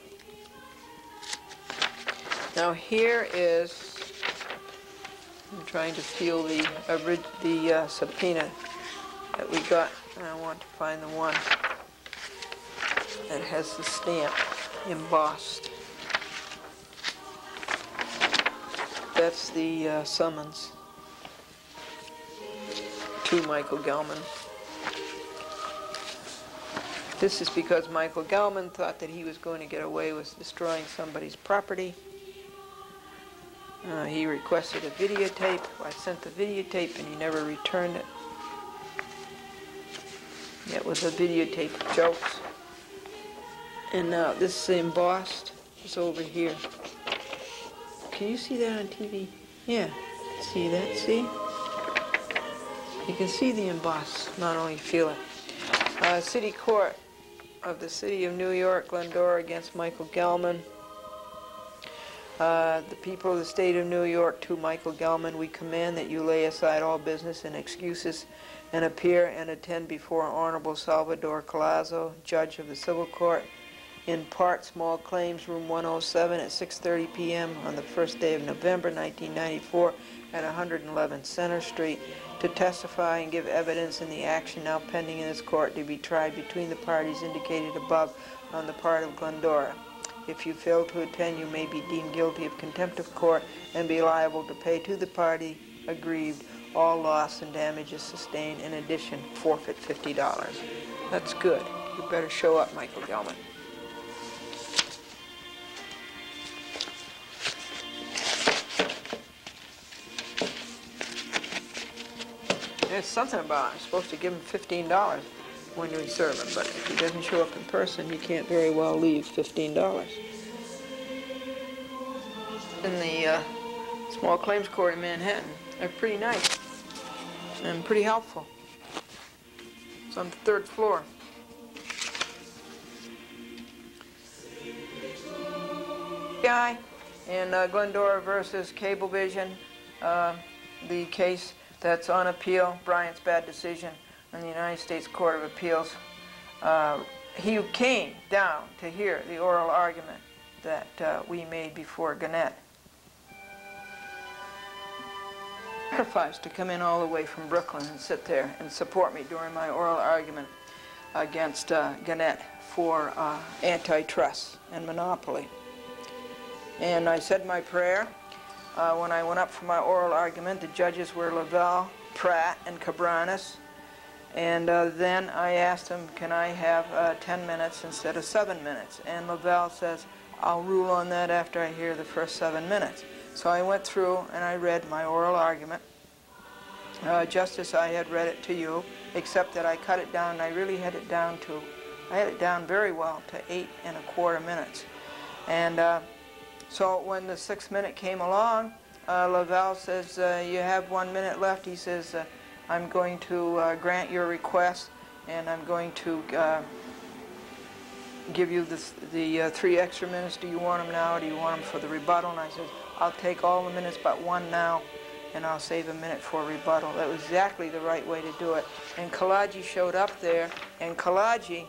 Now here is, I'm trying to feel the subpoena that we got, and I want to find the one that has the stamp embossed. That's the summons to Michael Gelman. This is because Michael Gelman thought that he was going to get away with destroying somebody's property. He requested a videotape. I sent the videotape and he never returned it. It was a videotape of jokes. And now this is embossed. It's over here. Can you see that on TV? Yeah. See that? See? You can see the emboss, not only feel it. City Court of the City of New York, Glendora against Michael Gelman. The people of the state of New York to Michael Gelman, we command that you lay aside all business and excuses and appear and attend before Honorable Salvador Collazo, Judge of the Civil Court, in part small claims, room 107 at 6:30 p.m. on the first day of November 1994 at 111 Center Street to testify and give evidence in the action now pending in this court to be tried between the parties indicated above on the part of Glendora. If you fail to attend, you may be deemed guilty of contempt of court and be liable to pay to the party aggrieved all loss and damages sustained. In addition, forfeit $50. That's good. You better show up, Michael Gelman. There's something about it. I'm supposed to give him $15 when you serve him, but if he doesn't show up in person, you can't very well leave $15. In the small claims court in Manhattan, they're pretty nice and pretty helpful. It's on the 3rd floor. Guy in Glendora versus Cablevision, the case that's on appeal, Bryant's bad decision in the United States Court of Appeals. He came down to hear the oral argument that we made before Gannett. Sacrificed to come in all the way from Brooklyn and sit there and support me during my oral argument against Gannett for antitrust and monopoly. And I said my prayer. When I went up for my oral argument, the judges were Lavelle, Pratt, and Cabranes. And then I asked him, can I have 10 minutes instead of 7 minutes? And Lavelle says, I'll rule on that after I hear the first 7 minutes. So I went through and I read my oral argument, just as I had read it to you, except that I cut it down. I really had it down to, I had it down very well to 8 1/4 minutes. And so when the 6th minute came along, Lavelle says, you have 1 minute left. He says, I'm going to grant your request, and I'm going to give you the 3 extra minutes. Do you want them now, or do you want them for the rebuttal? And I said, I'll take all the minutes but 1 now, and I'll save a minute for rebuttal. That was exactly the right way to do it. And Kalaji showed up there, and Kalaji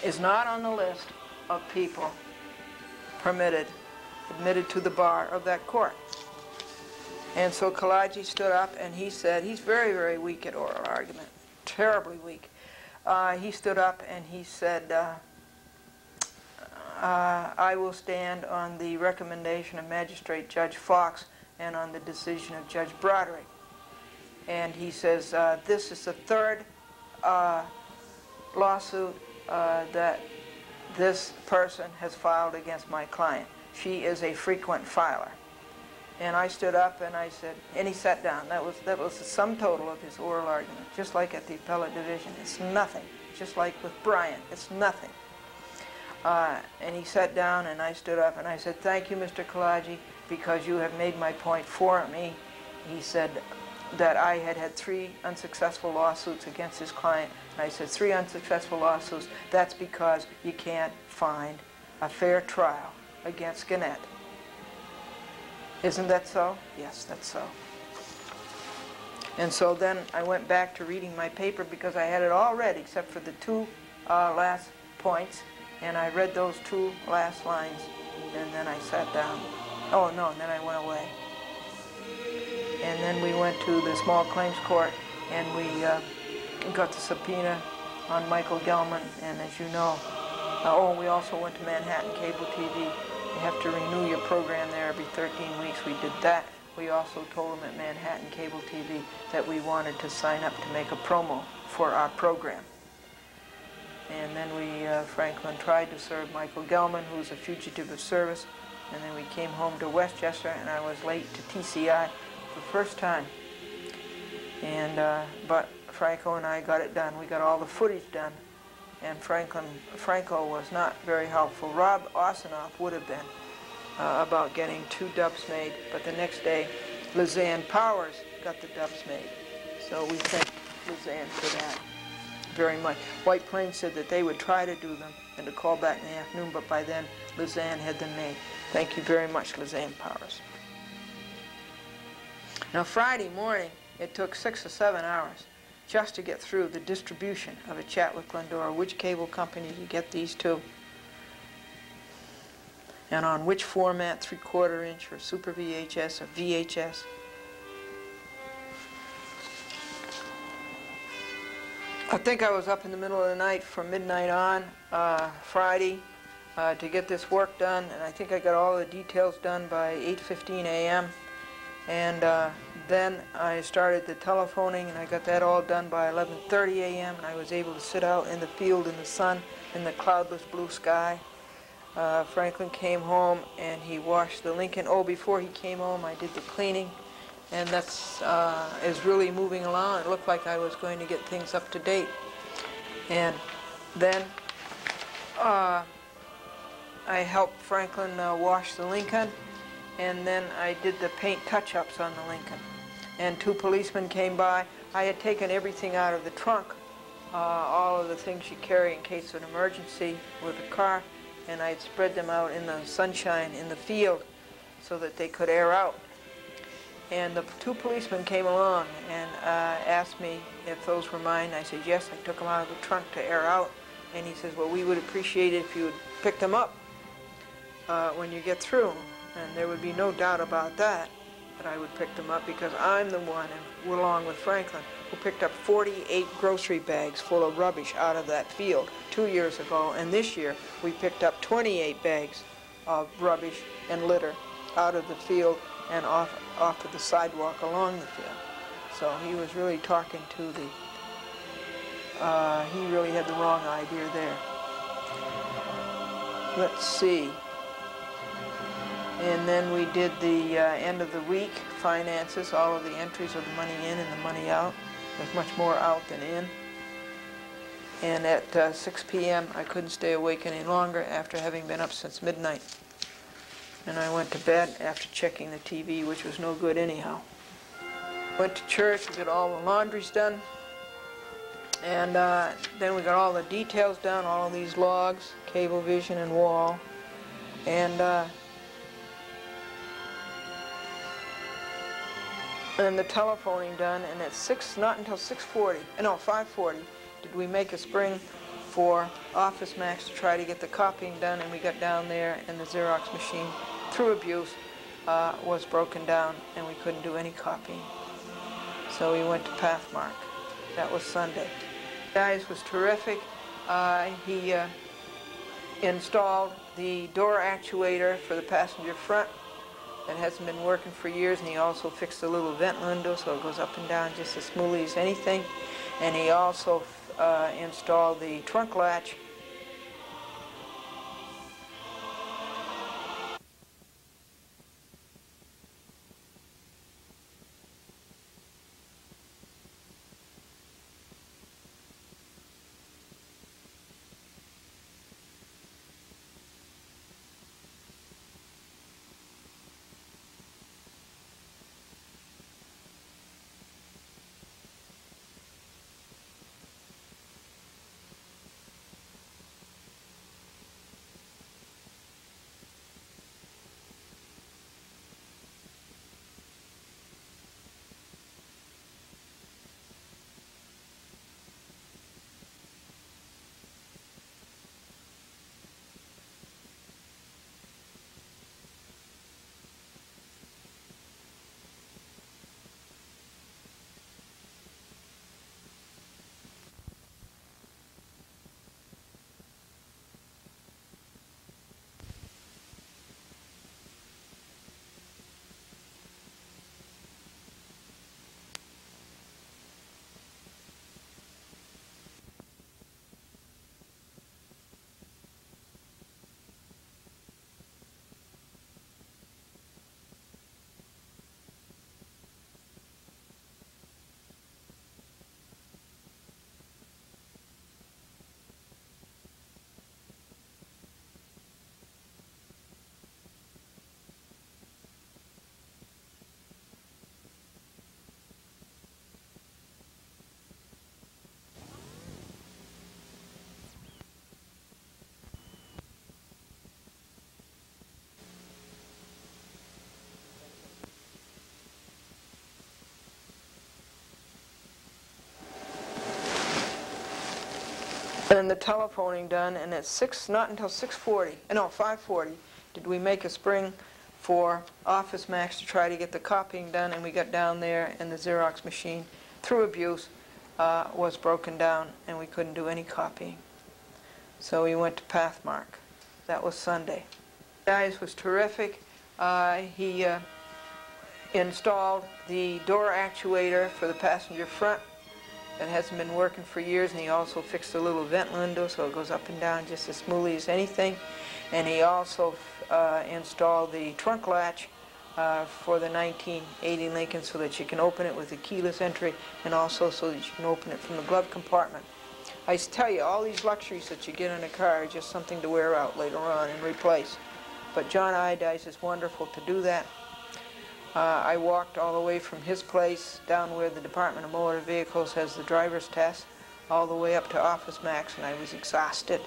is not on the list of people admitted to the bar of that court. And so Kalaji stood up and he said, he's very, very weak at oral argument, terribly weak. He stood up and he said, I will stand on the recommendation of Magistrate Judge Fox and on the decision of Judge Broderick. And he says, this is the 3rd lawsuit that this person has filed against my client. She is a frequent filer. And I stood up and I said, and he sat down. That was the sum total of his oral argument, just like at the appellate division. It's nothing. Just like with Bryant, it's nothing. And he sat down and I stood up and I said, thank you, Mr. Kalaji, because you have made my point for me. He said that I had had 3 unsuccessful lawsuits against his client. And I said, 3 unsuccessful lawsuits, that's because you can't find a fair trial against Gannett. Isn't that so? Yes, that's so. And so then I went back to reading my paper because I had it all read except for the two last points, and I read those two last lines, and then I sat down. Oh no, and then I went away. And then we went to the small claims court, and we got the subpoena on Michael Gelman, and as you know, oh, we also went to Manhattan Cable TV. You have to renew your program there every 13 weeks. We did that. We also told them at Manhattan Cable TV that we wanted to sign up to make a promo for our program. And then Franklin tried to serve Michael Gelman, who's a fugitive of service, and then we came home to Westchester, and I was late to TCI for the first time. And but Franco and I got it done. We got all the footage done, and Franco was not very helpful. Rob Osinoff would have been about getting 2 dubs made, but the next day Lizanne Powers got the dubs made. So we thank Lizanne for that very much. White Plains said that they would try to do them and to call back in the afternoon, but by then Lizanne had them made. Thank you very much, Lizanne Powers. Now Friday morning, it took 6 or 7 hours just to get through the distribution of A Chat with Glendora, which cable company to get these to, and on which format, 3/4 inch or Super VHS or VHS. I think I was up in the middle of the night from midnight on Friday to get this work done, and I think I got all the details done by 8:15 a.m. And then I started the telephoning, and I got that all done by 11:30 a.m. and I was able to sit out in the field in the sun in the cloudless blue sky. Franklin came home and he washed the Lincoln. Oh, before he came home, I did the cleaning, and that's is really moving along. It looked like I was going to get things up to date. And then I helped Franklin wash the Lincoln, and then I did the paint touch-ups on the Lincoln. And 2 policemen came by. I had taken everything out of the trunk, all of the things you carry in case of an emergency with the car, and I had spread them out in the sunshine in the field so that they could air out. And the 2 policemen came along and asked me if those were mine. I said, yes, I took them out of the trunk to air out. And he says, well, we would appreciate it if you would pick them up when you get through. And there would be no doubt about that I would pick them up, because I'm the one, and along with Franklin, who picked up 48 grocery bags full of rubbish out of that field 2 years ago. And this year, we picked up 28 bags of rubbish and litter out of the field and off of the sidewalk along the field. So he was really talking to the, he really had the wrong idea there. Let's see. And then we did the end of the week finances, all of the entries of the money in and the money out. There's much more out than in. And at 6 p.m. I couldn't stay awake any longer after having been up since midnight. And I went to bed after checking the TV, which was no good anyhow. Went to church, we got all the laundries done. And then we got all the details done, all of these logs, Cablevision and wall. And the telephoning done, and at 6, not until 6:40, no, 5:40, did we make a spring for Office Max to try to get the copying done, and we got down there, and the Xerox machine, through abuse, was broken down, and we couldn't do any copying. So we went to Pathmark. That was Sunday. Guys was terrific. He installed the door actuator for the passenger front. That hasn't been working for years, and he also fixed the little vent window so it goes up and down just as smoothly as anything. And he also installed the trunk latch. then the telephoning done, and at not until 6:40, no, 5:40, did we make a spring for Office Max to try to get the copying done, and we got down there, and the Xerox machine, through abuse, was broken down, and we couldn't do any copying. So we went to Pathmark. That was Sunday. Guys was terrific. He installed the door actuator for the passenger front that hasn't been working for years, and he also fixed the little vent window so it goes up and down just as smoothly as anything. And he also installed the trunk latch for the 1980 Lincoln so that you can open it with a keyless entry, and also so that you can open it from the glove compartment. I tell you, all these luxuries that you get in a car are just something to wear out later on and replace. But John Idice is wonderful to do that. I walked all the way from his place down where the Department of Motor Vehicles has the driver's test, all the way up to Office Max, and I was exhausted.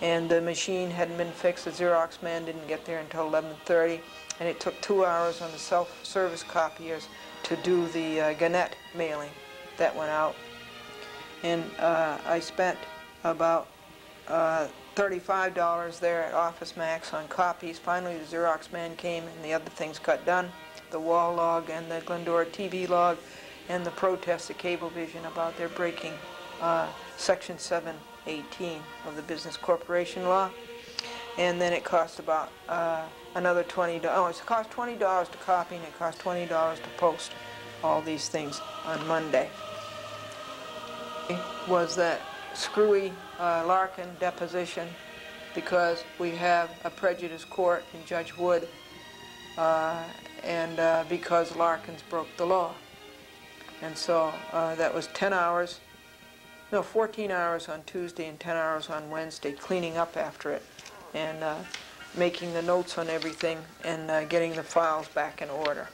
And the machine hadn't been fixed. The Xerox man didn't get there until 11:30, and it took 2 hours on the self-service copiers to do the Gannett mailing that went out. And I spent about $35 there at Office Max on copies. Finally, the Xerox man came, and the other things got done. The wall log and the Glendora TV log, and the protest of Cablevision about their breaking Section 718 of the Business Corporation Law. And then it cost about another $20. Oh, it cost $20 to copy, and it cost $20 to post all these things on Monday. Was that screwy Larkin deposition, because we have a prejudice court in Judge Wood, and because Larkins broke the law. And so that was 10 hours, no, 14 hours on Tuesday and 10 hours on Wednesday, cleaning up after it and making the notes on everything and getting the files back in order.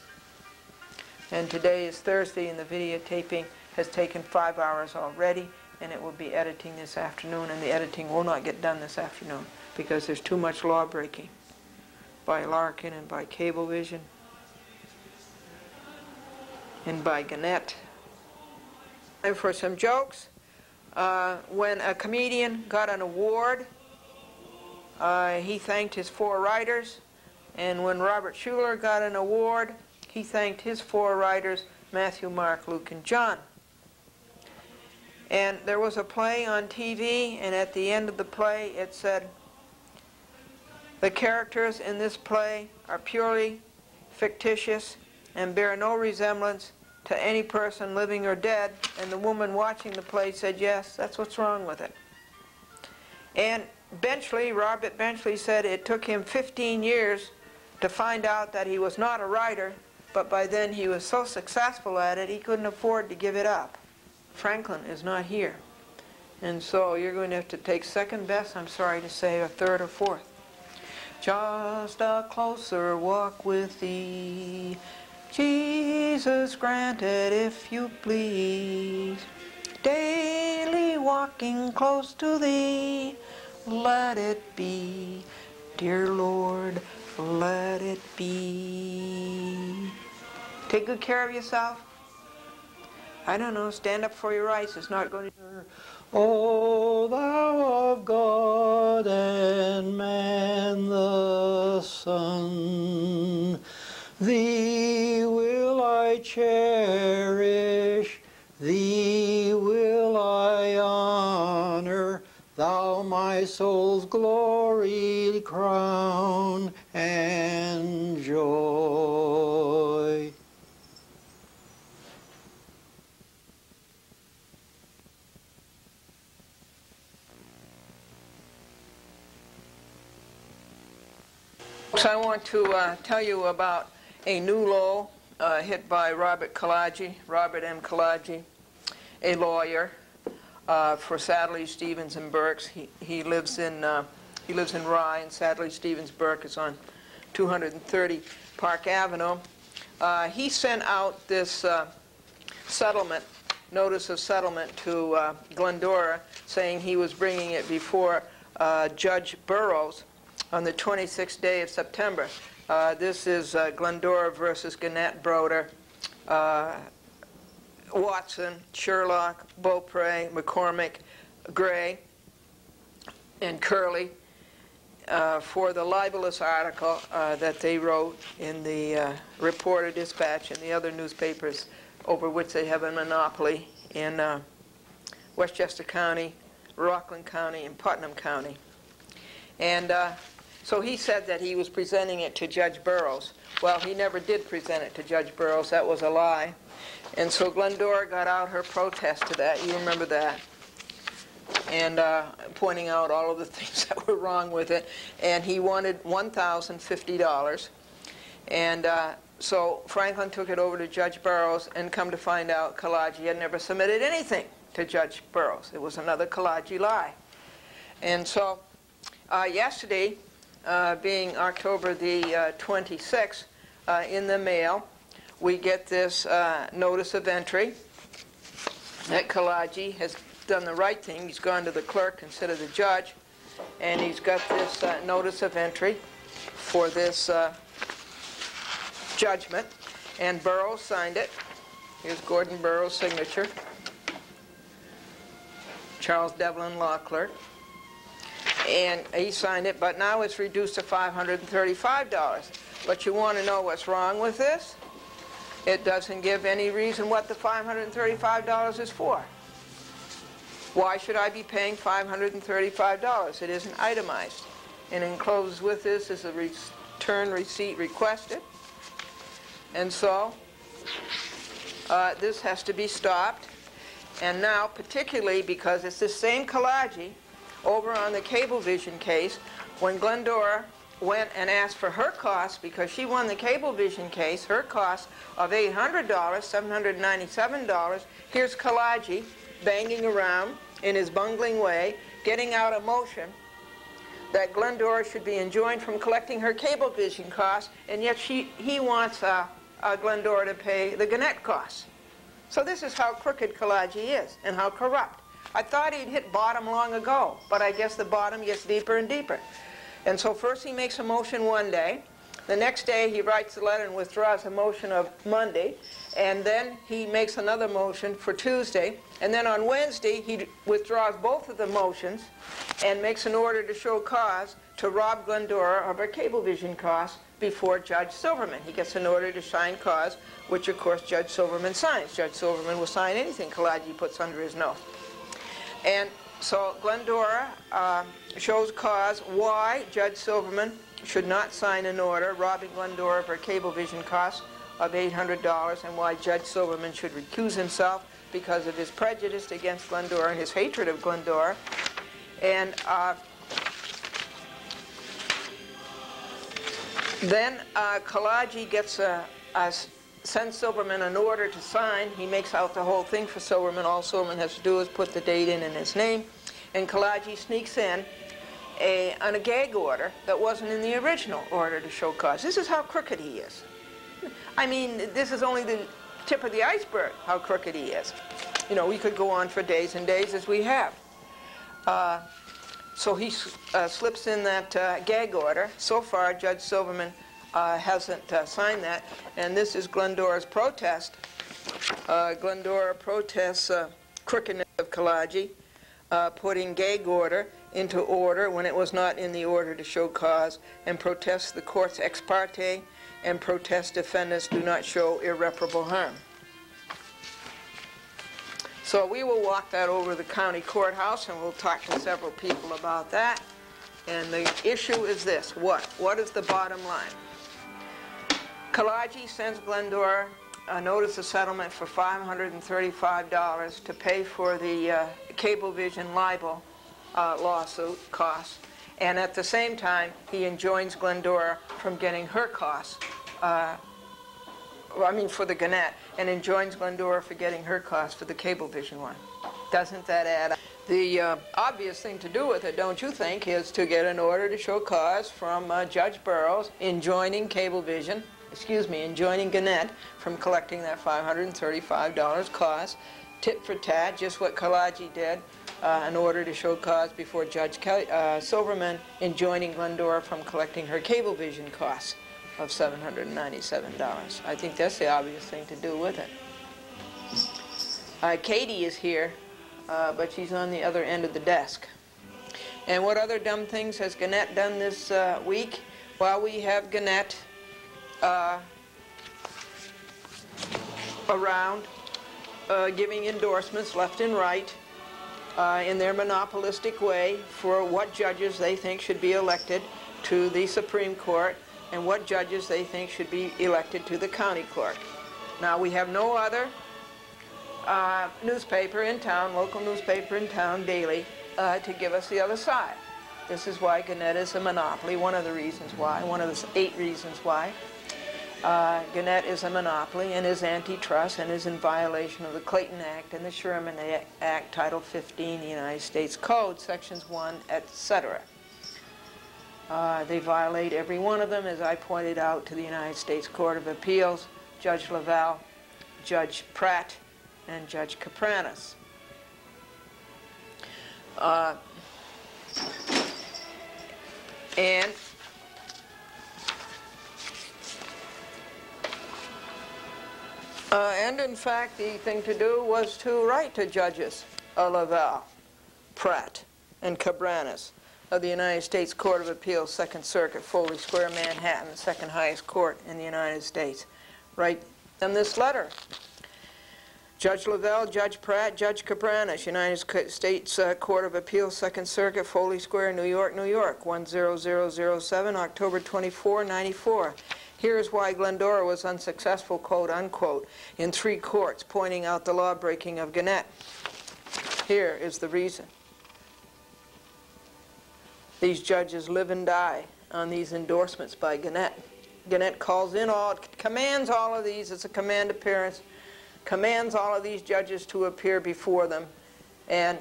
And today is Thursday, and the videotaping has taken 5 hours already, and it will be editing this afternoon, and the editing will not get done this afternoon because there's too much law breaking by Larkin and by Cablevision and by Gannett. And for some jokes, when a comedian got an award, he thanked his 4 writers, and when Robert Schuller got an award, he thanked his 4 writers, Matthew, Mark, Luke, and John. And there was a play on TV, and at the end of the play it said, "The characters in this play are purely fictitious and bear no resemblance to any person living or dead." And the woman watching the play said, "Yes, that's what's wrong with it." And Benchley, Robert Benchley, said it took him 15 years to find out that he was not a writer, but by then he was so successful at it he couldn't afford to give it up. Franklin is not here, and so you're going to have to take second best, I'm sorry to say, or third or fourth. Just a closer walk with thee, Jesus, grant it if you please. Daily walking close to thee, let it be, dear Lord, let it be. Take good care of yourself. I don't know, stand up for your rights. It's not going to... O thou of God and man the Son, thee will I cherish, thee will I honor, thou my soul's glory, crown, and joy. I want to tell you about a new low hit by Robert M. Kalagi, a lawyer for Sadley, Stevens, and Burks. He lives in Rye, and Sadley, Stevens, Burke is on 230 Park Avenue. He sent out this settlement, notice of settlement to Glendora, saying he was bringing it before Judge Burroughs on the 26th day of September. This is Glendora versus Gannett, Broder, Watson, Sherlock, Beaupre, McCormick, Gray. and Curley for the libelous article that they wrote in the Reporter-Dispatch and the other newspapers over which they have a monopoly in Westchester County, Rockland County, and Putnam County. And so he said that he was presenting it to Judge Burroughs. Well, he never did present it to Judge Burroughs. That was a lie. And so Glendora got out her protest to that. You remember that. And pointing out all of the things that were wrong with it. And he wanted $1,050. And so Franklin took it over to Judge Burroughs, and come to find out, Kalaji had never submitted anything to Judge Burroughs. It was another Kalaji lie. And so yesterday, being October the 26th, in the mail, we get this notice of entry that Kalaji has done the right thing. He's gone to the clerk instead of the judge, and he's got this notice of entry for this judgment, and Burroughs signed it. Here's Gordon Burroughs' signature. Charles Devlin, law clerk. And he signed it, but now it's reduced to $535. But you want to know what's wrong with this? It doesn't give any reason what the $535 is for. Why should I be paying $535? It isn't itemized. And enclosed with this is a return receipt requested. And so this has to be stopped. And now, particularly because it's the same Kalaji over on the Cablevision case, when Glendora went and asked for her costs, because she won the Cablevision case, her cost of $800, $797, here's Kalaji banging around in his bungling way, getting out a motion that Glendora should be enjoined from collecting her Cablevision costs, and yet he wants Glendora to pay the Gannett costs. So this is how crooked Kalaji is, and how corrupt. I thought he'd hit bottom long ago, but I guess the bottom gets deeper and deeper. And so first he makes a motion one day, the next day he writes a letter and withdraws a motion of Monday, and then he makes another motion for Tuesday, and then on Wednesday he withdraws both of the motions and makes an order to show cause to rob Glendora of her Cablevision costs before Judge Silverman. He gets an order to sign cause, which of course Judge Silverman signs. Judge Silverman will sign anything Kalaji puts under his nose. And so Glendora shows cause why Judge Silverman should not sign an order robbing Glendora of her Cablevision costs of $800, and why Judge Silverman should recuse himself because of his prejudice against Glendora and his hatred of Glendora. And then Kalaji gets sends Silverman an order to sign. He makes out the whole thing for Silverman. All Silverman has to do is put the date in his name. And Kalaji sneaks in on a gag order that wasn't in the original order to show cause. This is how crooked he is. I mean, this is only the tip of the iceberg, how crooked he is. You know, we could go on for days and days, as we have. So he slips in that gag order. So far, Judge Silverman hasn't signed that, and this is Glendora's protest. Glendora protests crookedness of Kalaji, putting gag order into order when it was not in the order to show cause, and protests the court's ex parte, and protests defendants do not show irreparable harm. So we will walk that over the county courthouse, and we'll talk to several people about that. And the issue is this: what is the bottom line? Kalaji sends Glendora a notice of settlement for $535 to pay for the Cablevision libel lawsuit costs, and at the same time he enjoins Glendora from getting her costs, for the Gannett, and enjoins Glendora for getting her costs for the Cablevision one. Doesn't that add up? The obvious thing to do with it, don't you think, is to get an order to show cause from Judge Burroughs enjoining enjoining Gannett from collecting that $535 cost, tit for tat, just what Kalaji did, an order to show cause before Judge Silverman enjoining Glendora from collecting her Cablevision costs of $797. I think that's the obvious thing to do with it. Katie is here, but she's on the other end of the desk. And what other dumb things has Gannett done this week? Well, we have Gannett around giving endorsements left and right in their monopolistic way for what judges they think should be elected to the Supreme Court and what judges they think should be elected to the county clerk. Now, we have no other newspaper in town, local newspaper in town, daily, to give us the other side. This is why Gannett is a monopoly, one of the reasons why, one of the 8 reasons why. Gannett is a monopoly and is antitrust and is in violation of the Clayton Act and the Sherman Act, Title 15, the United States Code, Sections 1, etc. They violate every one of them, as I pointed out to the United States Court of Appeals, Judge LaValle, Judge Pratt, and Judge Capranis. And in fact, the thing to do was to write to Judges LaValle, Pratt, and Cabranes of the United States Court of Appeals, Second Circuit, Foley Square, Manhattan, the second highest court in the United States. Write them this letter. Judge LaValle, Judge Pratt, Judge Cabranes, United States Court of Appeals, Second Circuit, Foley Square, New York, New York, 10007, October 24, 94. Here's why Glendora was unsuccessful, quote unquote, in 3 courts, pointing out the law-breaking of Gannett. Here is the reason. These judges live and die on these endorsements by Gannett. Gannett calls in commands all of these, it's a command appearance, commands all of these judges to appear before them and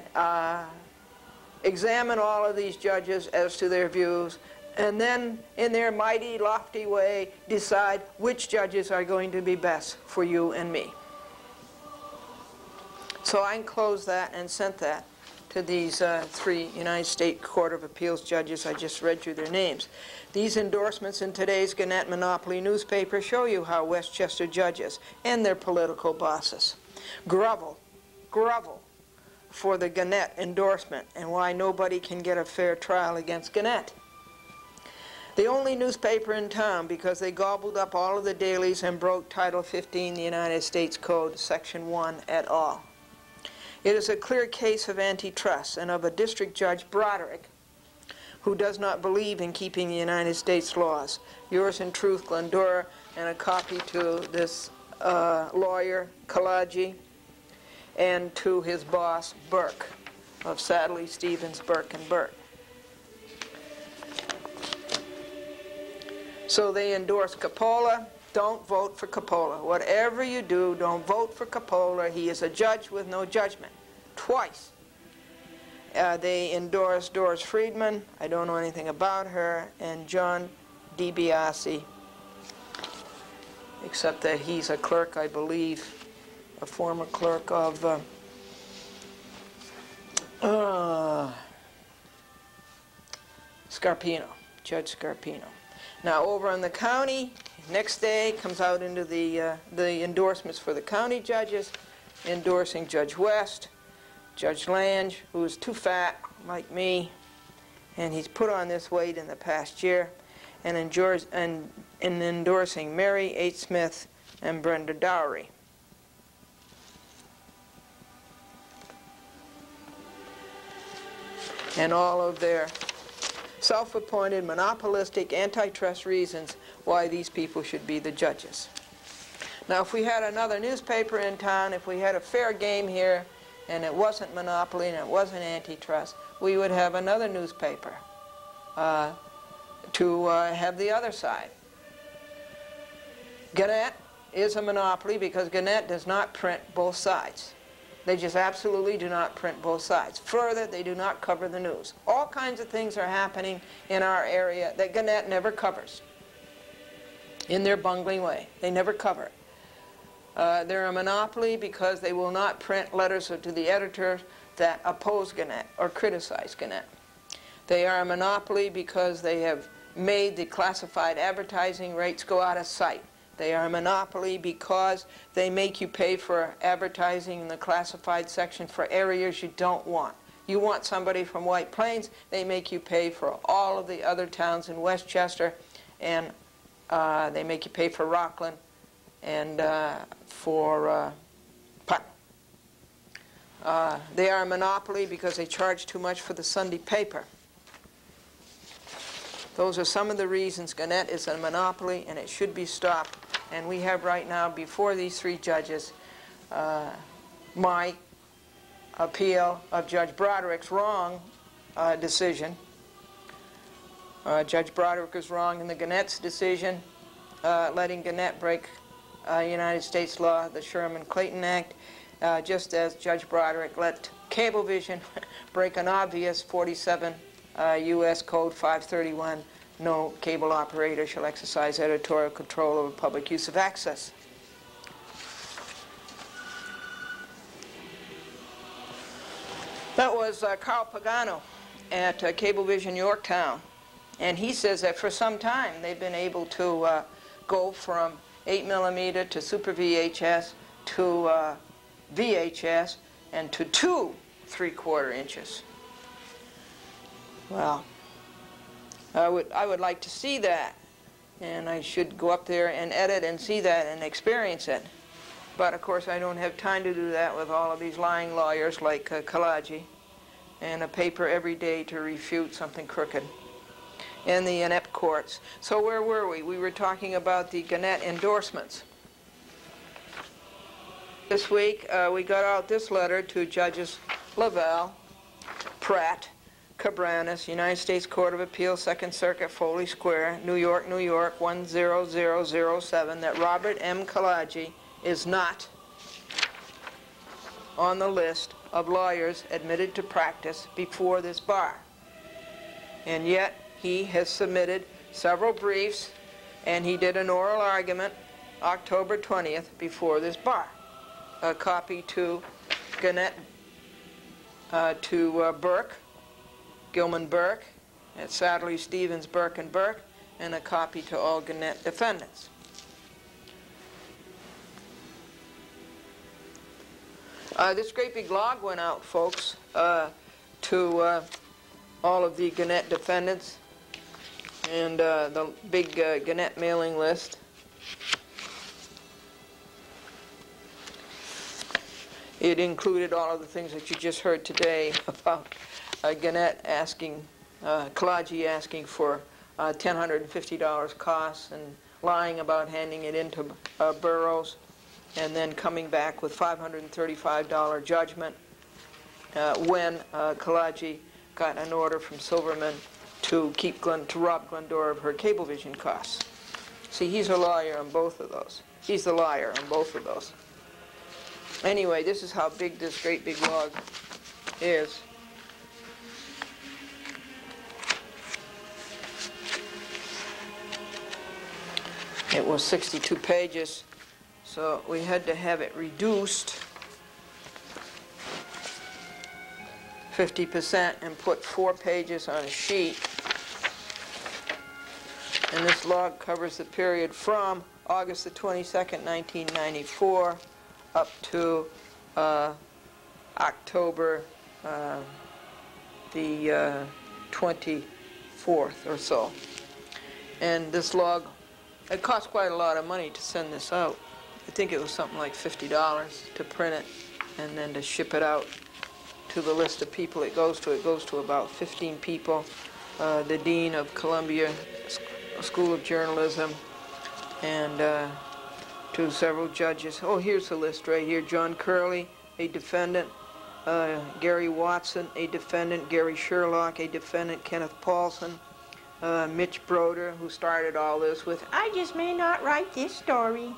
examine all of these judges as to their views, and then in their mighty, lofty way decide which judges are going to be best for you and me. So I enclosed that and sent that to these 3 United States Court of Appeals judges. I just read you their names. These endorsements in today's Gannett Monopoly newspaper show you how Westchester judges and their political bosses grovel for the Gannett endorsement and why nobody can get a fair trial against Gannett. The only newspaper in town because they gobbled up all of the dailies and broke Title 15, the United States Code, Section 1 et al. It is a clear case of antitrust and of a district judge, Broderick, who does not believe in keeping the United States laws. Yours in truth, Glendora, and a copy to this lawyer, Kalaji, and to his boss, Burke, of Sadley, Stevens, Burke, and Burke. So they endorse Coppola. Don't vote for Coppola. Whatever you do, don't vote for Coppola. He is a judge with no judgment. Twice. They endorse Doris Friedman. I don't know anything about her. And John DiBiase, except that he's a clerk, I believe, a former clerk of Scarpino, Judge Scarpino. Now over in the county, next day comes out into the endorsements for the county judges, endorsing Judge West, Judge Lange, who is too fat, like me, and he's put on this weight in the past year, and endorsing Mary H. Smith and Brenda Dowry. And all of their self-appointed, monopolistic, antitrust reasons why these people should be the judges. Now, if we had another newspaper in town, if we had a fair game here, and it wasn't monopoly and it wasn't antitrust, we would have another newspaper to have the other side. Gannett is a monopoly because Gannett does not print both sides. They just absolutely do not print both sides. Further, they do not cover the news. All kinds of things are happening in our area that Gannett never covers in their bungling way. They never cover it. They're a monopoly because they will not print letters to the editor that oppose Gannett or criticize Gannett. They are a monopoly because they have made the classified advertising rates go out of sight. They are a monopoly because they make you pay for advertising in the classified section for areas you don't want. you want somebody from White Plains, they make you pay for all of the other towns in Westchester, and they make you pay for Rockland and for Putnam. They are a monopoly because they charge too much for the Sunday paper. Those are some of the reasons Gannett is a monopoly, and it should be stopped. And we have right now before these three judges my appeal of Judge Broderick's wrong decision. Judge Broderick was wrong in the Gannett's decision, letting Gannett break United States law, the Sherman-Clayton Act, just as Judge Broderick let Cablevision break an obvious 47 U.S. Code 531, no cable operator shall exercise editorial control over public use of access. That was Carl Pagano at Cablevision Yorktown, and he says that for some time they've been able to go from 8mm to Super VHS to VHS and to 2 3/4 inches. Well, I would like to see that, and I should go up there and edit and see that and experience it. But of course I don't have time to do that with all of these lying lawyers like Kalaji, and a paper every day to refute something crooked, and the inept courts. So where were we? We were talking about the Gannett endorsements. This week we got out this letter to Judges Lavelle, Pratt, Cabranes, United States Court of Appeals, 2nd Circuit, Foley Square, New York, 10007, that Robert M. Kalaji is not on the list of lawyers admitted to practice before this bar. And yet he has submitted several briefs, and he did an oral argument October 20th before this bar. A copy to Gannett, to Burke, Gilman Burke, at Sadlerly, Stevens, Burke, and Burke, and a copy to all Gannett defendants. This great big log went out, folks, to all of the Gannett defendants, and the big Gannett mailing list. It included all of the things that you just heard today about Gannett asking, Kalaji asking for $1,050 costs and lying about handing it into Burroughs, and then coming back with $535 judgment when Kalaji got an order from Silverman to rob Glendora of her Cablevision costs. See, he's a lawyer on both of those. He's the liar on both of those. Anyway, this is how big this great big log is. It was 62 pages, so we had to have it reduced 50% and put 4 pages on a sheet. And this log covers the period from August the 22nd, 1994 up to October the 24th or so. And this log, it cost quite a lot of money to send this out. I think it was something like $50 to print it and then to ship it out to the list of people it goes to. It goes to about 15 people. The Dean of Columbia School of Journalism, and to several judges. Oh, here's the list right here. John Curley, a defendant. Gary Watson, a defendant. Gary Sherlock, a defendant. Kenneth Paulson. Mitch Broder, who started all this with, "I just may not write this story."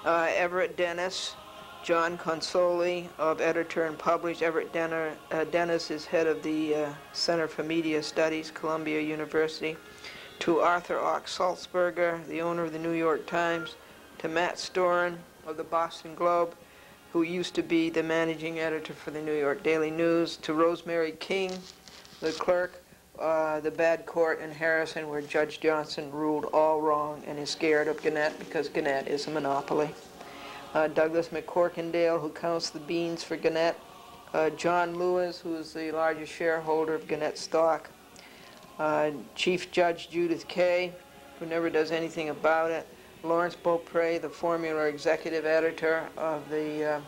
Everett Dennis. John Consoli, of Editor and Publish. Everett Dennis is head of the Center for Media Studies, Columbia University. To Arthur Ox Salzberger, the owner of the New York Times. To Matt Storin of the Boston Globe, who used to be the managing editor for the New York Daily News. To Rosemary King, the clerk, the bad court in Harrison where Judge Johnson ruled all wrong and is scared of Gannett because Gannett is a monopoly. Douglas McCorkindale, who counts the beans for Gannett. John Lewis, who is the largest shareholder of Gannett stock, Chief Judge Judith Kay, who never does anything about it, Lawrence Beaupre, the former executive editor of the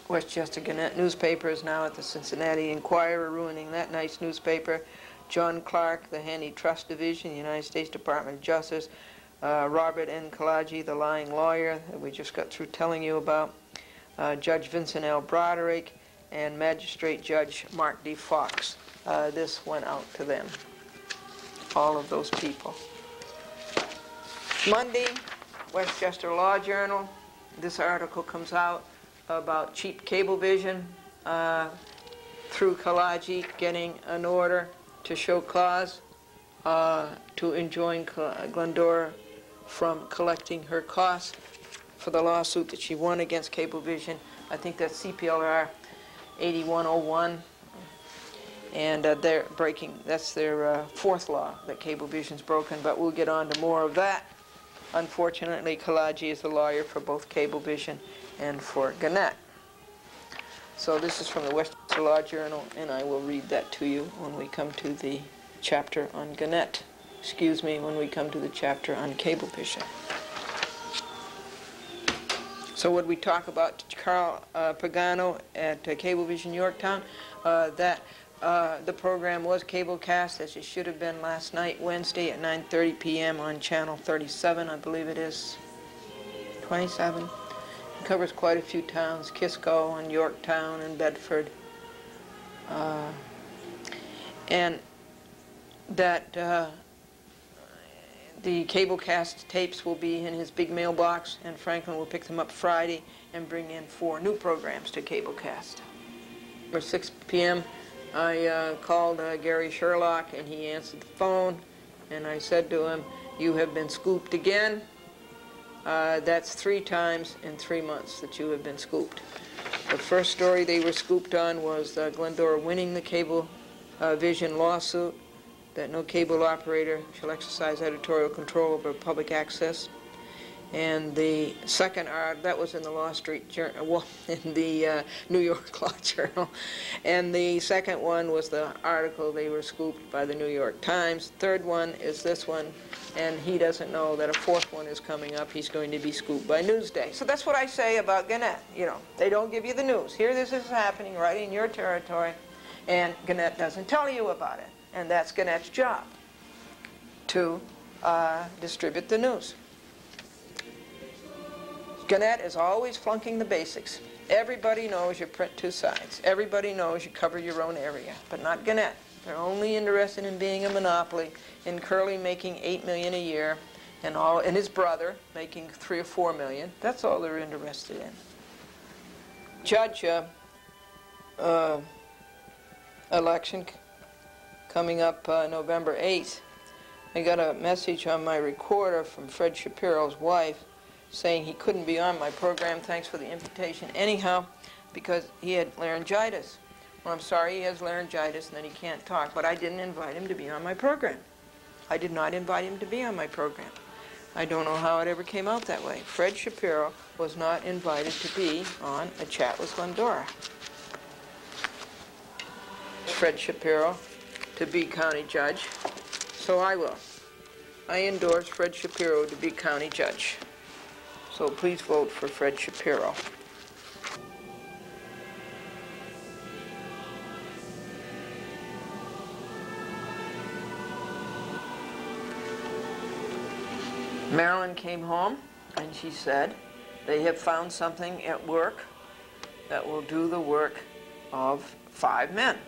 Westchester Gannett newspaper, is now at the Cincinnati Enquirer, ruining that nice newspaper. John Clark, the Antitrust Division, United States Department of Justice. Robert N. Kalaji, the lying lawyer that we just got through telling you about. Judge Vincent L. Broderick, and Magistrate Judge Mark D. Fox. This went out to them, all of those people. Monday, Westchester Law Journal. This article comes out about cheap Cablevision through Kalaji getting an order to show cause to enjoin Glendora from collecting her costs for the lawsuit that she won against Cablevision. I think that's CPLR 8101. And they're breaking, that's their fourth law that Cablevision's broken, but we'll get on to more of that. Unfortunately, Kalaji is a lawyer for both Cablevision and for Gannett. So this is from the Westchester Law Journal, and I will read that to you when we come to the chapter on Gannett. Excuse me, when we come to the chapter on Cablevision. So what we talk about Carl Pagano at Cablevision Yorktown, that the program was cablecast as it should have been last night, Wednesday at 9:30 p.m. on channel 37, I believe it is, 27. It covers quite a few towns, Kisco and Yorktown and Bedford. And that the cablecast tapes will be in his big mailbox, and Franklin will pick them up Friday and bring in 4 new programs to cablecast. At 6 p.m. I called Gary Sherlock, and he answered the phone, and I said to him, "You have been scooped again. That's 3 times in 3 months that you have been scooped." The first story they were scooped on was Glendora winning the Cablevision lawsuit, that no cable operator shall exercise editorial control over public access. And the second, that was in the Law Street Journal, well, in the New York Law Journal. And the second one was the article they were scooped by the New York Times. Third one is this one, and he doesn't know that a fourth one is coming up. He's going to be scooped by Newsday. So that's what I say about Gannett. You know, they don't give you the news. Here this is happening right in your territory, and Gannett doesn't tell you about it. And that's Gannett's job, to distribute the news. Gannett is always flunking the basics. Everybody knows you print 2 sides. Everybody knows you cover your own area, but not Gannett. They're only interested in being a monopoly, in Curly making $8 million a year, and his brother making $3 or $4 million. That's all they're interested in. Judge election coming up November 8th. I got a message on my recorder from Fred Shapiro's wife saying he couldn't be on my program. Thanks for the invitation. Anyhow, because he had laryngitis. Well, I'm sorry, he has laryngitis and then he can't talk, but I didn't invite him to be on my program. I did not invite him to be on my program. I don't know how it ever came out that way. Fred Shapiro was not invited to be on A Chat with Glendora. Fred Shapiro to be county judge, so I will. I endorse Fred Shapiro to be county judge. So please vote for Fred Shapiro. Marilyn came home and she said, they have found something at work that will do the work of 5 men.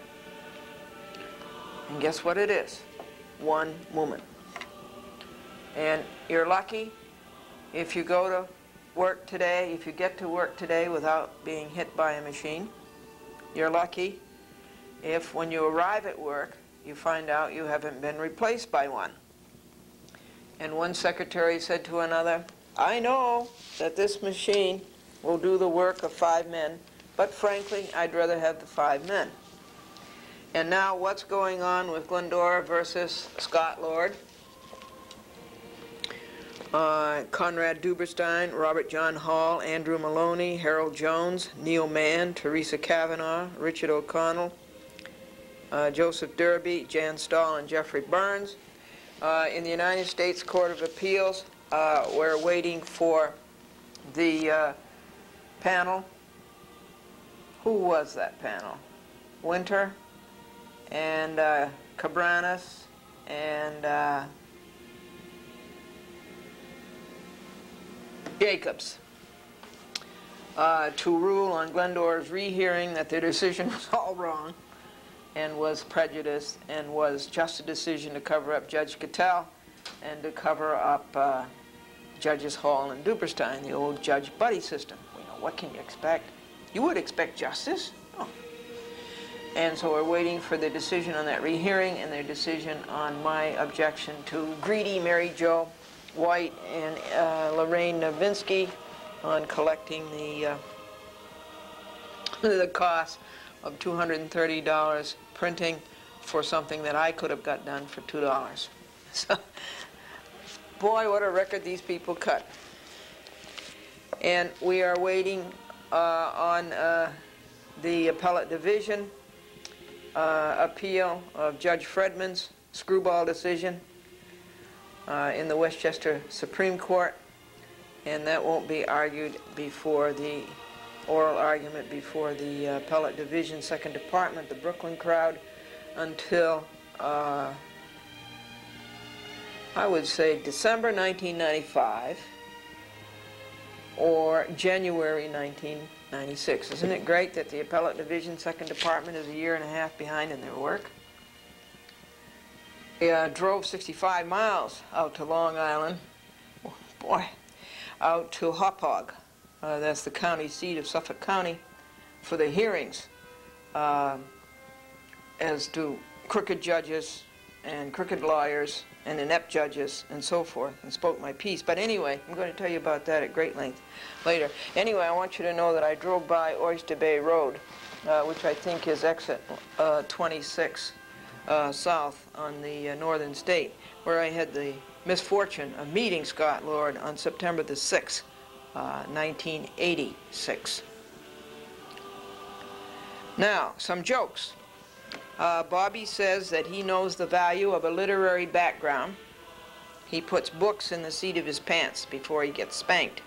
And guess what it is? 1 woman. And you're lucky if you go to work today, if you get to work today without being hit by a machine. You're lucky if when you arrive at work, you find out you haven't been replaced by one. And one secretary said to another, I know that this machine will do the work of 5 men, but frankly, I'd rather have the 5 men. And now what's going on with Glendora versus Scott Lord? Conrad Duberstein, Robert John Hall, Andrew Maloney, Harold Jones, Neil Mann, Teresa Kavanaugh, Richard O'Connell, Joseph Derby, Jan Stahl, and Jeffrey Burns. In the United States Court of Appeals, we're waiting for the panel. Who was that panel? Winter and Cabranes and Jacobs to rule on Glendora's rehearing that their decision was all wrong and was prejudiced and was just a decision to cover up Judge Cattell and to cover up Judges Hall and Duberstein, the old judge buddy system. You know, what can you expect? You would expect justice. Oh. And so we're waiting for the decision on that rehearing and their decision on my objection to greedy Mary Jo White and Lorraine Novinsky on collecting the cost of $230 printing for something that I could have got done for $2. So, boy, what a record these people cut. And we are waiting on the appellate division appeal of Judge Fredman's screwball decision in the Westchester Supreme Court, and that won't be argued before the oral argument before the appellate division, second department, the Brooklyn crowd, until I would say December 1995 or January 1996. Isn't it great that the appellate division, second department, is a year and a half behind in their work? I drove 65 miles out to Long Island, oh, boy, out to Hauppauge, that's the county seat of Suffolk County, for the hearings as to crooked judges and crooked lawyers and inept judges and so forth, and spoke my piece. But anyway, I'm going to tell you about that at great length later. Anyway, I want you to know that I drove by Oyster Bay Road, which I think is exit 26 south on the northern state, where I had the misfortune of meeting Scott Lord on September the 6th, 1986. Now, some jokes. Bobby says that he knows the value of a literary background. He puts books in the seat of his pants before he gets spanked.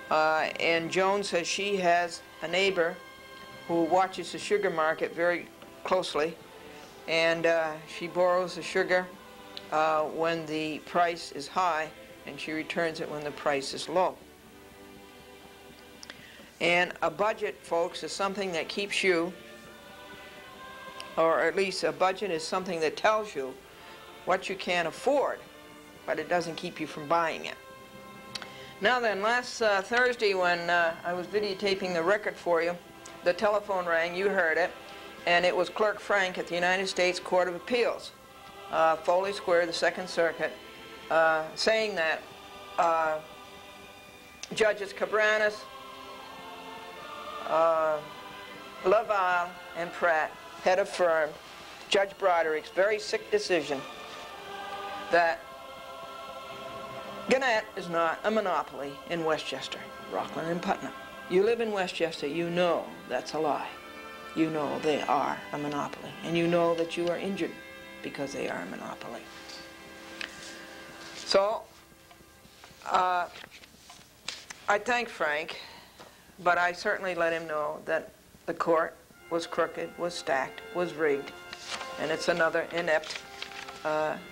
And Joan says she has a neighbor who watches the sugar market very closely, and she borrows the sugar when the price is high, and she returns it when the price is low. And a budget, folks, is something that keeps you, or at least a budget is something that tells you what you can afford, but it doesn't keep you from buying it. Now then, last Thursday when I was videotaping the record for you, the telephone rang, you heard it, and it was Clerk Frank at the United States Court of Appeals, Foley Square, the Second Circuit, saying that Judges Cabranes, Laval, and Pratt had affirmed Judge Broderick's very sick decision that Gannett is not a monopoly in Westchester, Rockland, and Putnam. You live in Westchester, you know that's a lie. You know they are a monopoly, and you know that you are injured because they are a monopoly. So, I thank Frank, but I certainly let him know that the court was crooked, was stacked, was rigged, and it's another inept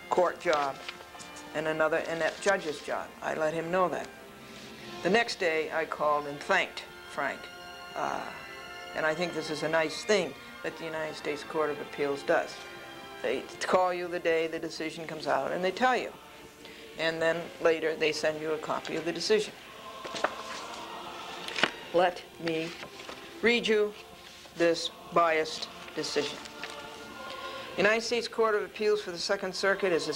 court job and another inept judge's job. I let him know that. The next day I called and thanked Frank, and I think this is a nice thing that the United States Court of Appeals does. They call you the day the decision comes out and they tell you, and then later they send you a copy of the decision. Let me read you this biased decision. United States Court of Appeals for the Second Circuit is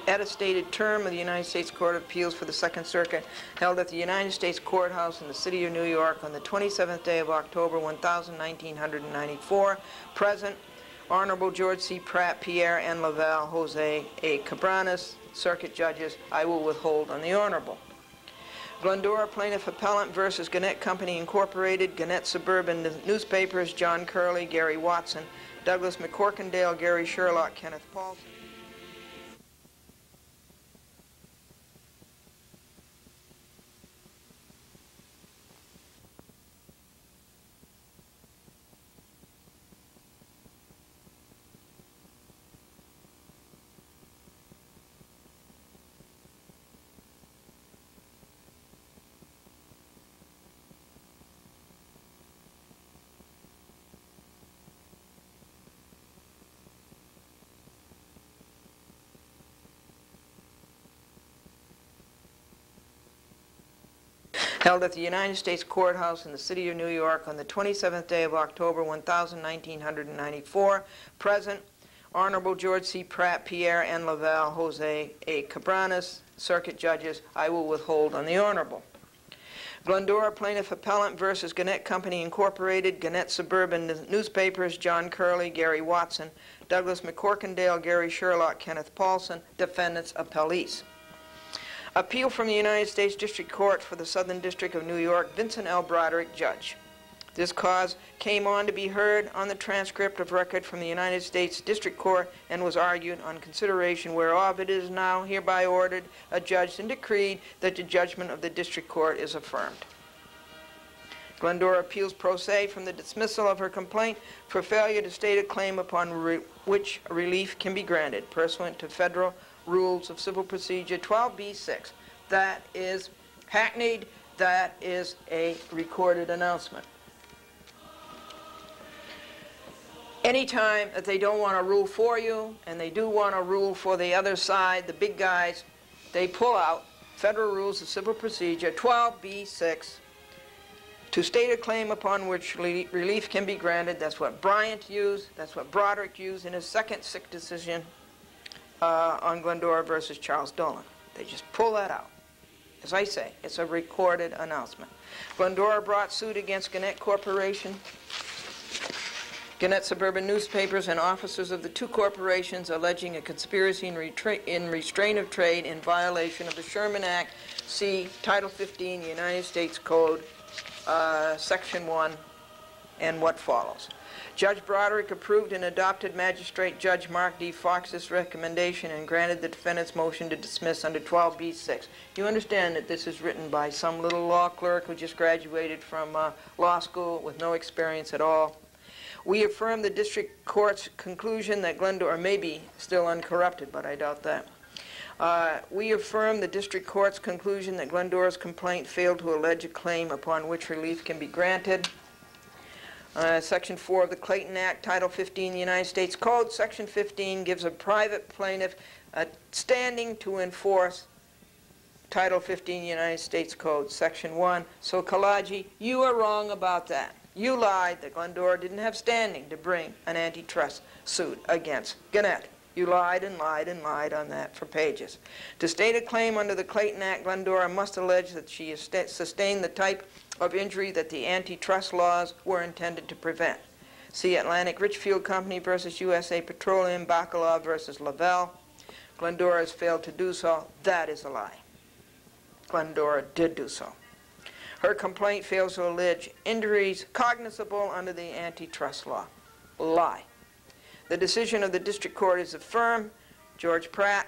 at a stated term of the United States Court of Appeals for the Second Circuit held at the United States Courthouse in the city of New York on the 27th day of October, 1994, present Honorable George C. Pratt, Pierre N. Laval, Jose A. Cabranes, Circuit Judges. I will withhold on the Honorable. Glendora Plaintiff Appellant versus Gannett Company Incorporated, Gannett Suburban Newspapers, John Curley, Gary Watson, Douglas McCorkindale, Gary Sherlock, Kenneth Paulson. Held at the United States Courthouse in the City of New York on the 27th day of October, 1994. Present, Honorable George C. Pratt, Pierre N. Laval, Jose A. Cabranes, Circuit Judges. I will withhold on the Honorable. Glendora Plaintiff Appellant versus Gannett Company Incorporated, Gannett Suburban Newspapers, John Curley, Gary Watson, Douglas McCorkindale, Gary Sherlock, Kenneth Paulson, Defendants Appellees. Appeal from the United States District Court for the Southern District of New York, Vincent L. Broderick, Judge. This cause came on to be heard on the transcript of record from the United States District Court and was argued on consideration whereof it is now hereby ordered, adjudged, and decreed that the judgment of the District Court is affirmed. Glendora appeals pro se from the dismissal of her complaint for failure to state a claim upon which relief can be granted pursuant to Federal Rules of Civil Procedure 12b-6. That is hackneyed. That is a recorded announcement. Anytime that they don't want to rule for you, and they do want to rule for the other side, the big guys, they pull out Federal Rules of Civil Procedure 12b-6 to state a claim upon which relief can be granted. That's what Bryant used. That's what Broderick used in his second sick decision on Glendora versus Charles Dolan. They just pull that out. As I say, it's a recorded announcement. Glendora brought suit against Gannett Corporation, Gannett Suburban Newspapers, and officers of the two corporations alleging a conspiracy in restraint of trade in violation of the Sherman Act, see Title 15, United States Code, Section 1, and what follows. Judge Broderick approved and adopted Magistrate Judge Mark D. Fox's recommendation and granted the defendant's motion to dismiss under 12b-6. You understand that this is written by some little law clerk who just graduated from law school with no experience at all. We affirm the district court's conclusion that Glendora may be still uncorrupted, but I doubt that. We affirm the district court's conclusion that Glendora's complaint failed to allege a claim upon which relief can be granted. Section 4 of the Clayton Act, Title 15, United States Code, Section 15 gives a private plaintiff a standing to enforce Title 15, United States Code, Section 1. So, Kalaji, you are wrong about that. You lied that Glendora didn't have standing to bring an antitrust suit against Gannett. You lied and lied and lied on that for pages. To state a claim under the Clayton Act, Glendora must allege that she has sustained the type of injury that the antitrust laws were intended to prevent. See Atlantic Richfield Company versus USA Petroleum, Bacalov versus Lavelle. Glendora has failed to do so. That is a lie. Glendora did do so. Her complaint fails to allege injuries cognizable under the antitrust law. Lie. The decision of the district court is affirmed. George Pratt,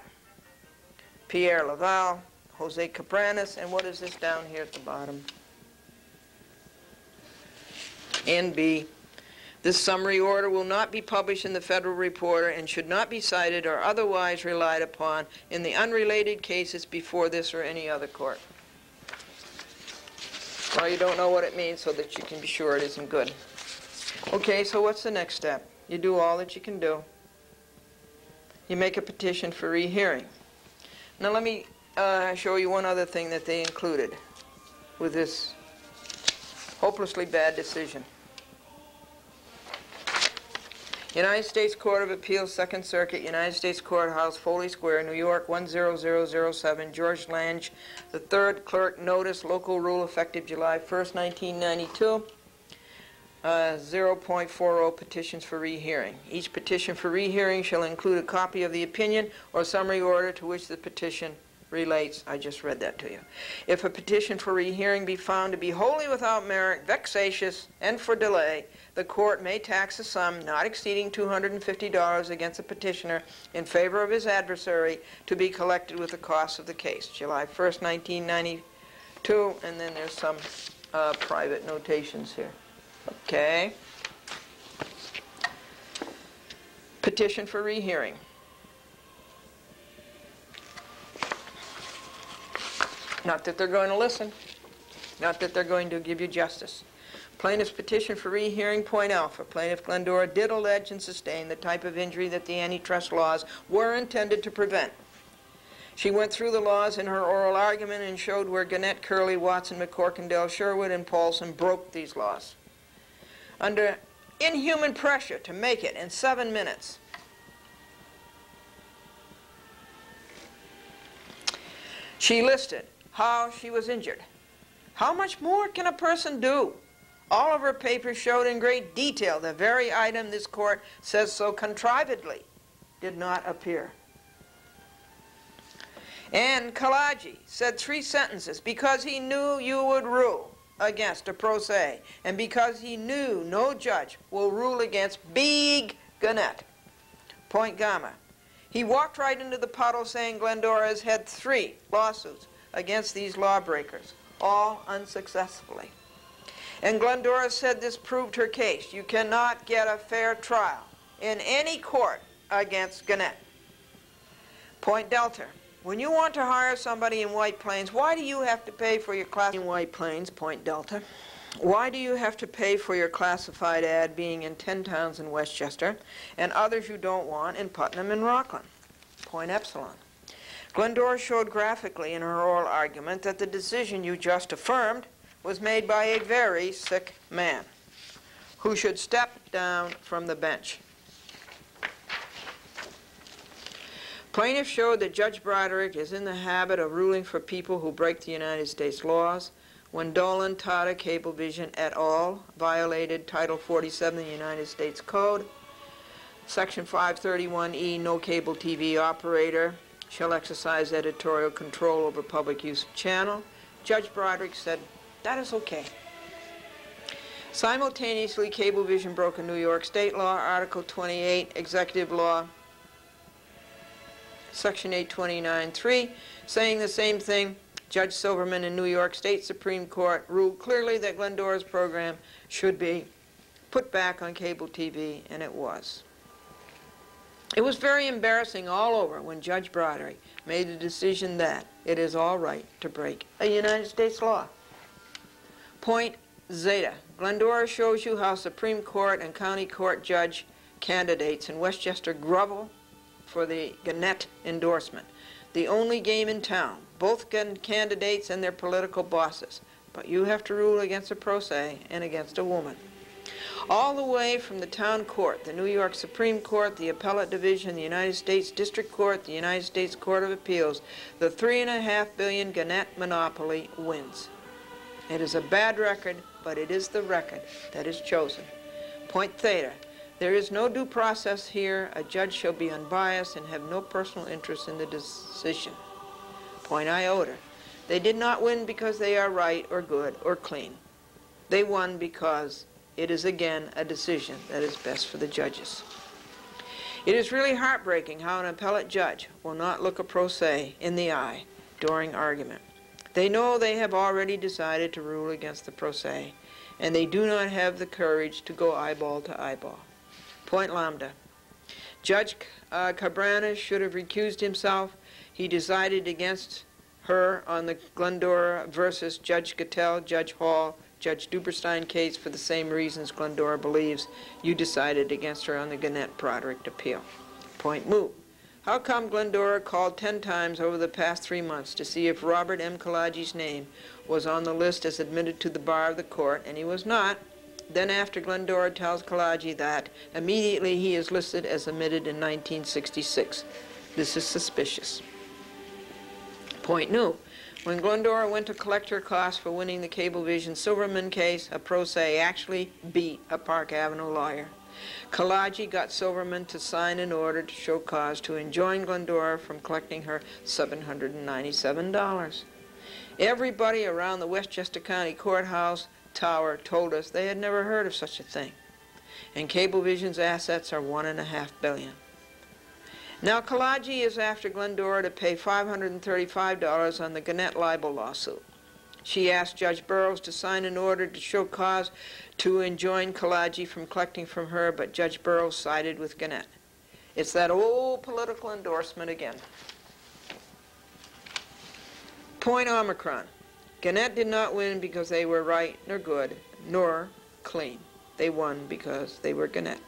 Pierre Laval, Jose Cabranes, and what is this down here at the bottom? NB. This summary order will not be published in the Federal Reporter and should not be cited or otherwise relied upon in the unrelated cases before this or any other court. Well, you don't know what it means so that you can be sure it isn't good. Okay, so what's the next step? You do all that you can do. You make a petition for rehearing. Now let me show you one other thing that they included with this hopelessly bad decision. United States Court of Appeals, Second Circuit, United States Courthouse, Foley Square, New York, 10007, George Lange, the third clerk, notice, local rule effective July 1st, 1992. 0.40 petitions for rehearing. Each petition for rehearing shall include a copy of the opinion or summary order to which the petition relates. I just read that to you. If a petition for rehearing be found to be wholly without merit, vexatious, and for delay, the court may tax a sum not exceeding $250 against the petitioner in favor of his adversary to be collected with the costs of the case. July 1st, 1992, and then there's some private notations here. Okay. Petition for rehearing. Not that they're going to listen. Not that they're going to give you justice. Plaintiff's petition for rehearing, point alpha. Plaintiff Glendora did allege and sustain the type of injury that the antitrust laws were intended to prevent. She went through the laws in her oral argument and showed where Gannett, Curley, Watson, McCorkindale, Sherwood, and Paulson broke these laws. Under inhuman pressure to make it in 7 minutes. She listed how she was injured. How much more can a person do? All of her papers showed in great detail the very item this court says so contrivedly did not appear. And Kalaji said 3 sentences because he knew you would rule against a pro se, and because he knew no judge will rule against big Gannett. Point gamma. He walked right into the puddle saying Glendora has had 3 lawsuits against these lawbreakers, all unsuccessfully. And Glendora said this proved her case. You cannot get a fair trial in any court against Gannett. Point delta. When you want to hire somebody in White Plains, why do you have to pay for your class in White Plains, point delta? Why do you have to pay for your classified ad being in 10 towns in Westchester and others you don't want in Putnam and Rockland? Point epsilon. Glendora showed graphically in her oral argument that the decision you just affirmed was made by a very sick man who should step down from the bench. Plaintiff showed that Judge Broderick is in the habit of ruling for people who break the United States laws. When Dolan, Tata, Cablevision et al. Violated Title 47 of the United States Code, Section 531E, no cable TV operator shall exercise editorial control over public use of channel, Judge Broderick said, that is okay. Simultaneously, Cablevision broke a New York state law, Article 28, Executive Law, Section 829.3, saying the same thing. Judge Silverman in New York State Supreme Court ruled clearly that Glendora's program should be put back on cable TV, and it was. It was very embarrassing all over when Judge Broderick made the decision that it is all right to break a United States law. Point zeta. Glendora shows you how Supreme Court and County Court judge candidates in Westchester grovel for the Gannett endorsement. The only game in town, both candidates and their political bosses. But you have to rule against a pro se and against a woman. All the way from the town court, the New York Supreme Court, the Appellate Division, the United States District Court, the United States Court of Appeals, the $3.5 billion Gannett monopoly wins. It is a bad record, but it is the record that is chosen. Point theta. There is no due process here. A judge shall be unbiased and have no personal interest in the decision. Point iota. They did not win because they are right or good or clean. They won because it is again a decision that is best for the judges. It is really heartbreaking how an appellate judge will not look a pro se in the eye during argument. They know they have already decided to rule against the pro se, and they do not have the courage to go eyeball to eyeball. Point lambda. Judge Cabranes should have recused himself. He decided against her on the Glendora versus Judge Gattell, Judge Hall, Judge Duberstein case for the same reasons Glendora believes you decided against her on the Gannett-Broderick appeal. Point mu. How come Glendora called 10 times over the past 3 months to see if Robert M. Kalaji's name was on the list as admitted to the bar of the court, and he was not? Then after Glendora tells Kalaji that, immediately he is listed as admitted in 1966. This is suspicious. Point nu. When Glendora went to collect her costs for winning the Cablevision Silverman case, a pro se actually beat a Park Avenue lawyer. Kalaji got Silverman to sign an order to show cause to enjoin Glendora from collecting her $797. Everybody around the Westchester County Courthouse tower told us they had never heard of such a thing. And Cablevision's assets are $1.5 billion. Now, Kalaji is after Glendora to pay $535 on the Gannett libel lawsuit. She asked Judge Burroughs to sign an order to show cause to enjoin Kalaji from collecting from her, but Judge Burroughs sided with Gannett. It's that old political endorsement again. Point Omicron. Gannett did not win because they were right, nor good, nor clean. They won because they were Gannett.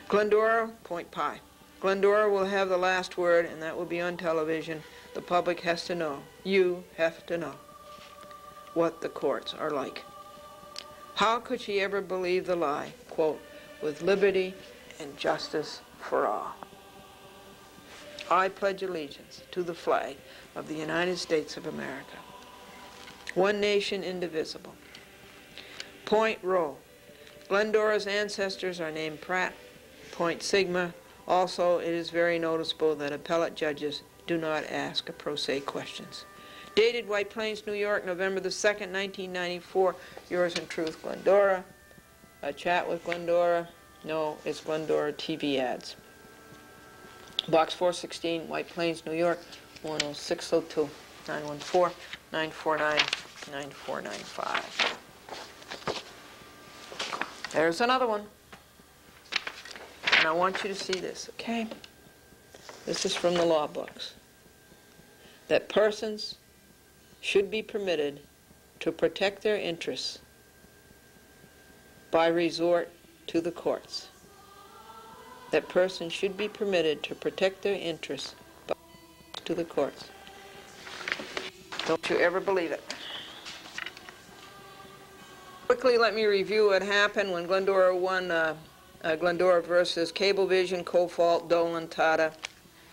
Glendora, point pi. Glendora will have the last word, and that will be on television. The public has to know. You have to know what the courts are like. How could she ever believe the lie, quote, with liberty and justice for all? I pledge allegiance to the flag of the United States of America, one nation indivisible. Point rho. Glendora's ancestors are named Pratt. Point sigma. Also, it is very noticeable that appellate judges do not ask pro se questions. Dated White Plains, New York, November the 2nd, 1994. Yours in truth, Glendora. A chat with Glendora. No, it's Glendora TV ads. Box 416, White Plains, New York, 10602, 914-949-9495. There's another one. And I want you to see this, okay? This is from the law books. That persons should be permitted to protect their interests by resort to the courts. That persons should be permitted to protect their interests by resort to the courts. Don't you ever believe it. Quickly, let me review what happened when Glendora won Glendora versus Cablevision, Kofalt, Dolan, Tata,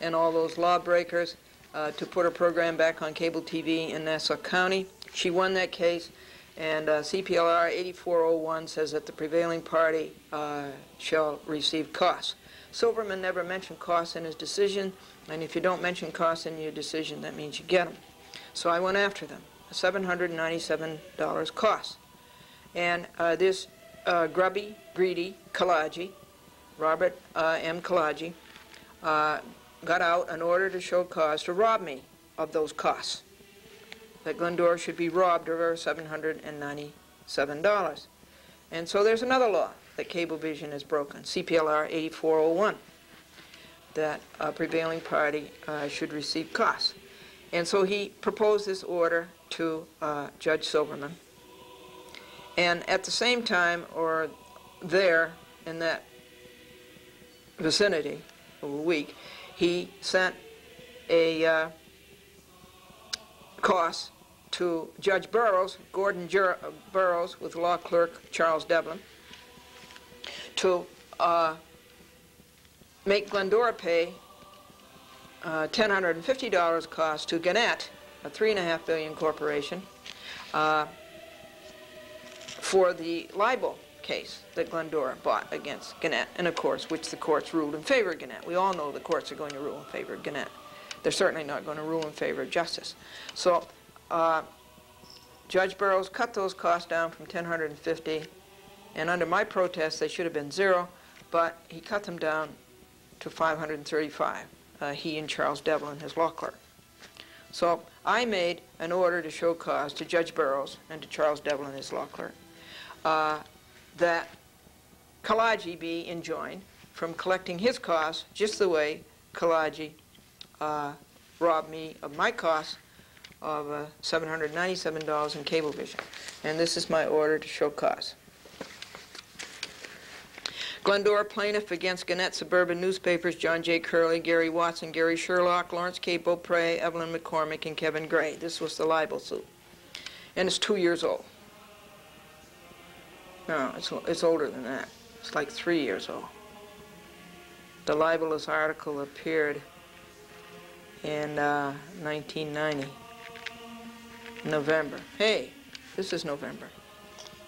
and all those lawbreakers to put her program back on cable TV in Nassau County. She won that case, and CPLR 8401 says that the prevailing party shall receive costs. Silverman never mentioned costs in his decision, and if you don't mention costs in your decision, that means you get them. So I went after them, $797 costs. And this grubby, greedy Kalaji, Robert M. Kalaji, got out an order to show cause to rob me of those costs. That Glendora should be robbed of her $797. And so there's another law that Cablevision has broken, CPLR 8401, that a prevailing party should receive costs. And so he proposed this order to Judge Silverman. And at the same time, or there, in that vicinity of a week, he sent a cost to Judge Burroughs, Gordon Burroughs, with law clerk Charles Devlin, to make Glendora pay $1,050 cost to Gannett, a $3.5 billion corporation, for the libel case that Glendora bought against Gannett, and of course, which the courts ruled in favor of Gannett. We all know the courts are going to rule in favor of Gannett. They're certainly not going to rule in favor of justice. So Judge Burroughs cut those costs down from $1,050, and under my protest, they should have been $0, but he cut them down to $535, he and Charles Devlin, his law clerk. So I made an order to show cause to Judge Burroughs and to Charles Devlin, his law clerk, that Kalaji be enjoined from collecting his costs just the way Kalaji robbed me of my costs of $797 in Cablevision. And this is my order to show cause. Glendora plaintiff against Gannett Suburban Newspapers, John J. Curley, Gary Watson, Gary Sherlock, Lawrence K. Beaupre, Evelyn McCormick, and Kevin Gray. This was the libel suit. And it's 2 years old. No, it's older than that. It's like 3 years old. The libelous article appeared in 1990. November. Hey, this is November.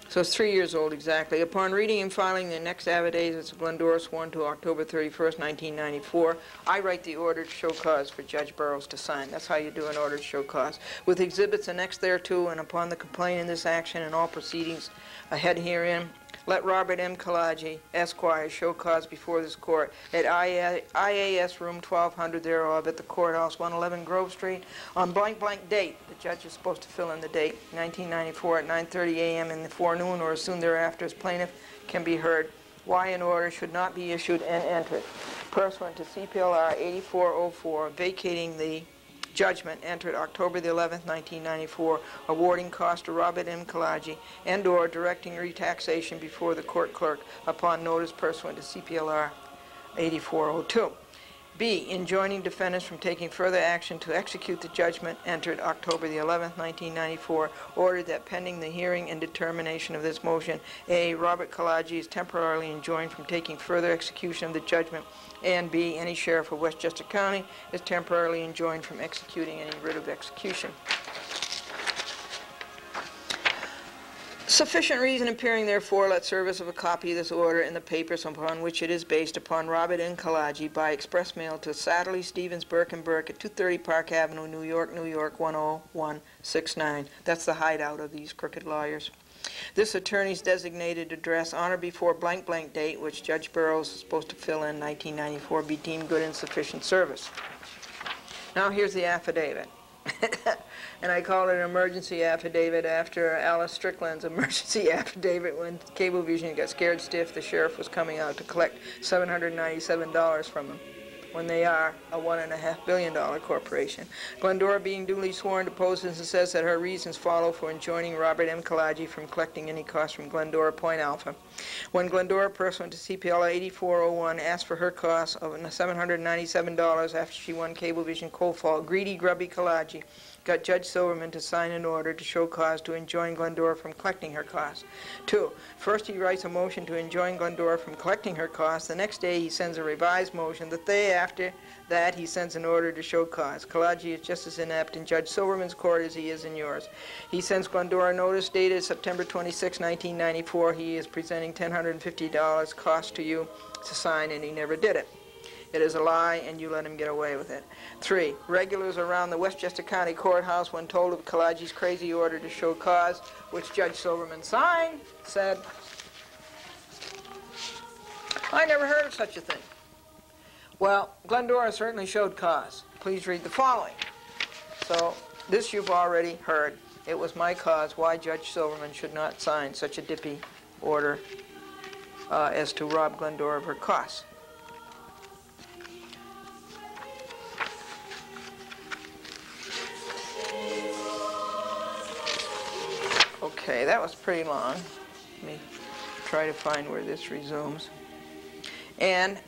So it's 3 years old exactly. Upon reading and filing the next affidavits of Glendora sworn to October 31st, 1994, I write the order to show cause for Judge Burroughs to sign. That's how you do an order to show cause. With exhibits annexed thereto, and upon the complaint in this action and all proceedings ahead herein, let Robert M. Kalaji, Esquire, show cause before this court at IAS room 1200 thereof at the courthouse, 111 Grove Street, on blank blank date. The judge is supposed to fill in the date, 1994 at 9:30 a.m. in the forenoon or as soon thereafter as plaintiff can be heard. Why an order should not be issued and entered. Pursuant to CPLR 8404, vacating the judgment entered October the 11th, 1994, awarding cost to Robert M. Kalaji and/or directing retaxation before the court clerk upon notice pursuant to CPLR 8402. B. Enjoining defendants from taking further action to execute the judgment entered October the 11th, 1994, ordered that pending the hearing and determination of this motion, A. Robert Kalaji is temporarily enjoined from taking further execution of the judgment, and B. Any sheriff of Westchester County is temporarily enjoined from executing any writ of execution. Sufficient reason appearing, therefore, let service of a copy of this order in the papers upon which it is based upon Robert N. Kalaji by express mail to Satterley, Stevens, Burke & Burke at 230 Park Avenue, New York, 10169. That's the hideout of these crooked lawyers. This attorney's designated address on or before blank blank date, which Judge Burroughs is supposed to fill in 1994, be deemed good and sufficient service. Now here's the affidavit. And I call it an emergency affidavit after Alice Strickland's emergency affidavit when Cablevision got scared stiff the sheriff was coming out to collect $797 from him when they are a $1.5 billion corporation. Glendora, being duly sworn, deposes and says that her reasons follow for enjoining Robert M. Kalaji from collecting any costs from Glendora Point Alpha. When Glendora, pursuant to CPL 8401, asked for her costs of $797 after she won Cablevision cold fall, greedy, grubby Kalaji got Judge Silverman to sign an order to show cause to enjoin Glendora from collecting her costs. 2. First he writes a motion to enjoin Glendora from collecting her costs. The next day he sends a revised motion. The day after that he sends an order to show cause. Kalaji is just as inept in Judge Silverman's court as he is in yours. He sends Glendora notice dated September 26, 1994. He is presenting $1,050 cost to you to sign, and he never did it. It is a lie, and you let him get away with it. 3. Regulars around the Westchester County Courthouse, when told of Kalaji's crazy order to show cause, which Judge Silverman signed, said, I never heard of such a thing. Well, Glendora certainly showed cause. Please read the following. So, this you've already heard. It was my cause why Judge Silverman should not sign such a dippy order as to rob Glendora of her costs. Okay, that was pretty long. Let me try to find where this resumes. And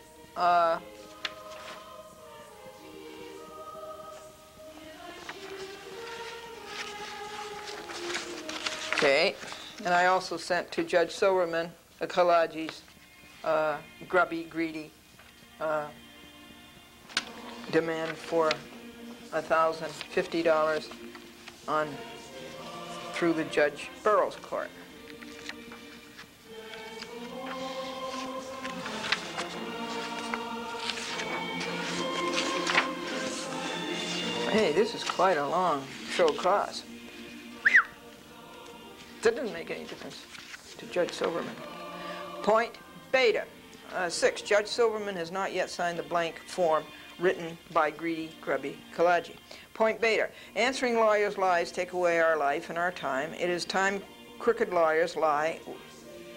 okay, and I also sent to Judge Silverman Kalaji's grubby, greedy demand for $1,050 on through the Judge Burroughs court. Hey, this is quite a long show cause. That doesn't make any difference to Judge Silverman. Point beta. 6. Judge Silverman has not yet signed the blank form written by greedy, grubby Kalaji. Point beta. Answering lawyers' lies take away our life and our time. It is time crooked lawyers lie.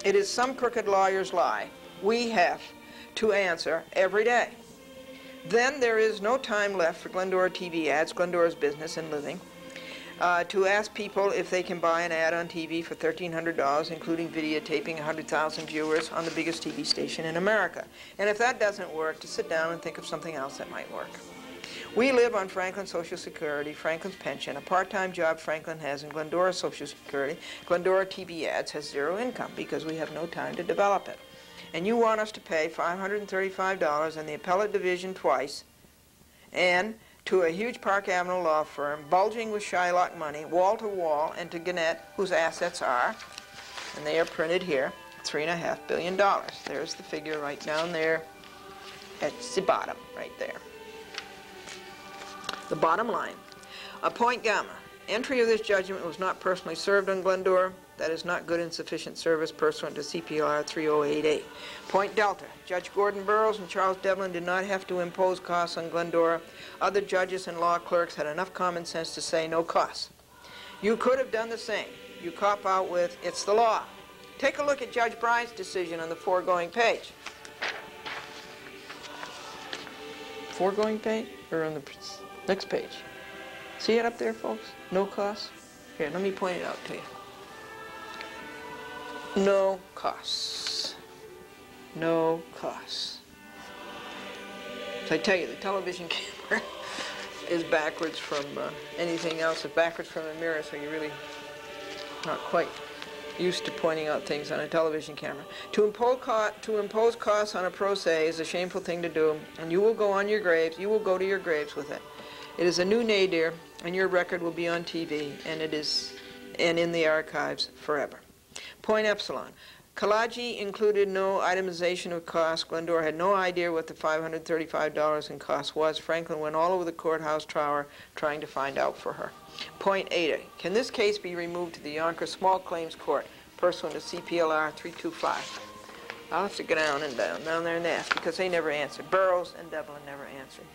It is some crooked lawyers lie. We have to answer every day. Then there is no time left for Glendora TV ads, Glendora's business and living, to ask people if they can buy an ad on TV for $1,300, including videotaping 100,000 viewers on the biggest TV station in America. And if that doesn't work, to sit down and think of something else that might work. We live on Franklin's Social Security, Franklin's pension, a part-time job Franklin has in Glendora Social Security. Glendora TV ads has zero income because we have no time to develop it. And you want us to pay $535 in the appellate division twice and to a huge Park Avenue law firm, bulging with Shylock money, wall to wall, and to Gannett, whose assets are, and they are printed here, $3.5 billion. There's the figure right down there at the bottom, right there. The bottom line. Point gamma. Entry of this judgment was not personally served on Glendora. That is not good and sufficient service pursuant to CPLR 3088. Point delta. Judge Gordon Burroughs and Charles Devlin did not have to impose costs on Glendora. Other judges and law clerks had enough common sense to say no costs. You could have done the same. You cop out with, it's the law. Take a look at Judge Bryant's decision on the foregoing page. Foregoing page? Or on the next page? See it up there, folks? No costs? Here, let me point it out to you. No costs. No costs. So I tell you, the television camera is backwards from anything else. It's backwards from a mirror, so you're really not quite used to pointing out things on a television camera. To impose costs on a pro se is a shameful thing to do, and you will go on your graves, you will go to your graves with it. It is a new nadir, and your record will be on TV, and in the archives forever. Point epsilon. Kalagi included no itemization of costs. Glendora had no idea what the $535 in costs was. Franklin went all over the courthouse tower trying to find out for her. Point eta. Can this case be removed to the Yonkers Small Claims Court pursuant to CPLR 325? I'll have to go down there and ask, because they never answered. Burroughs and Devlin never answered.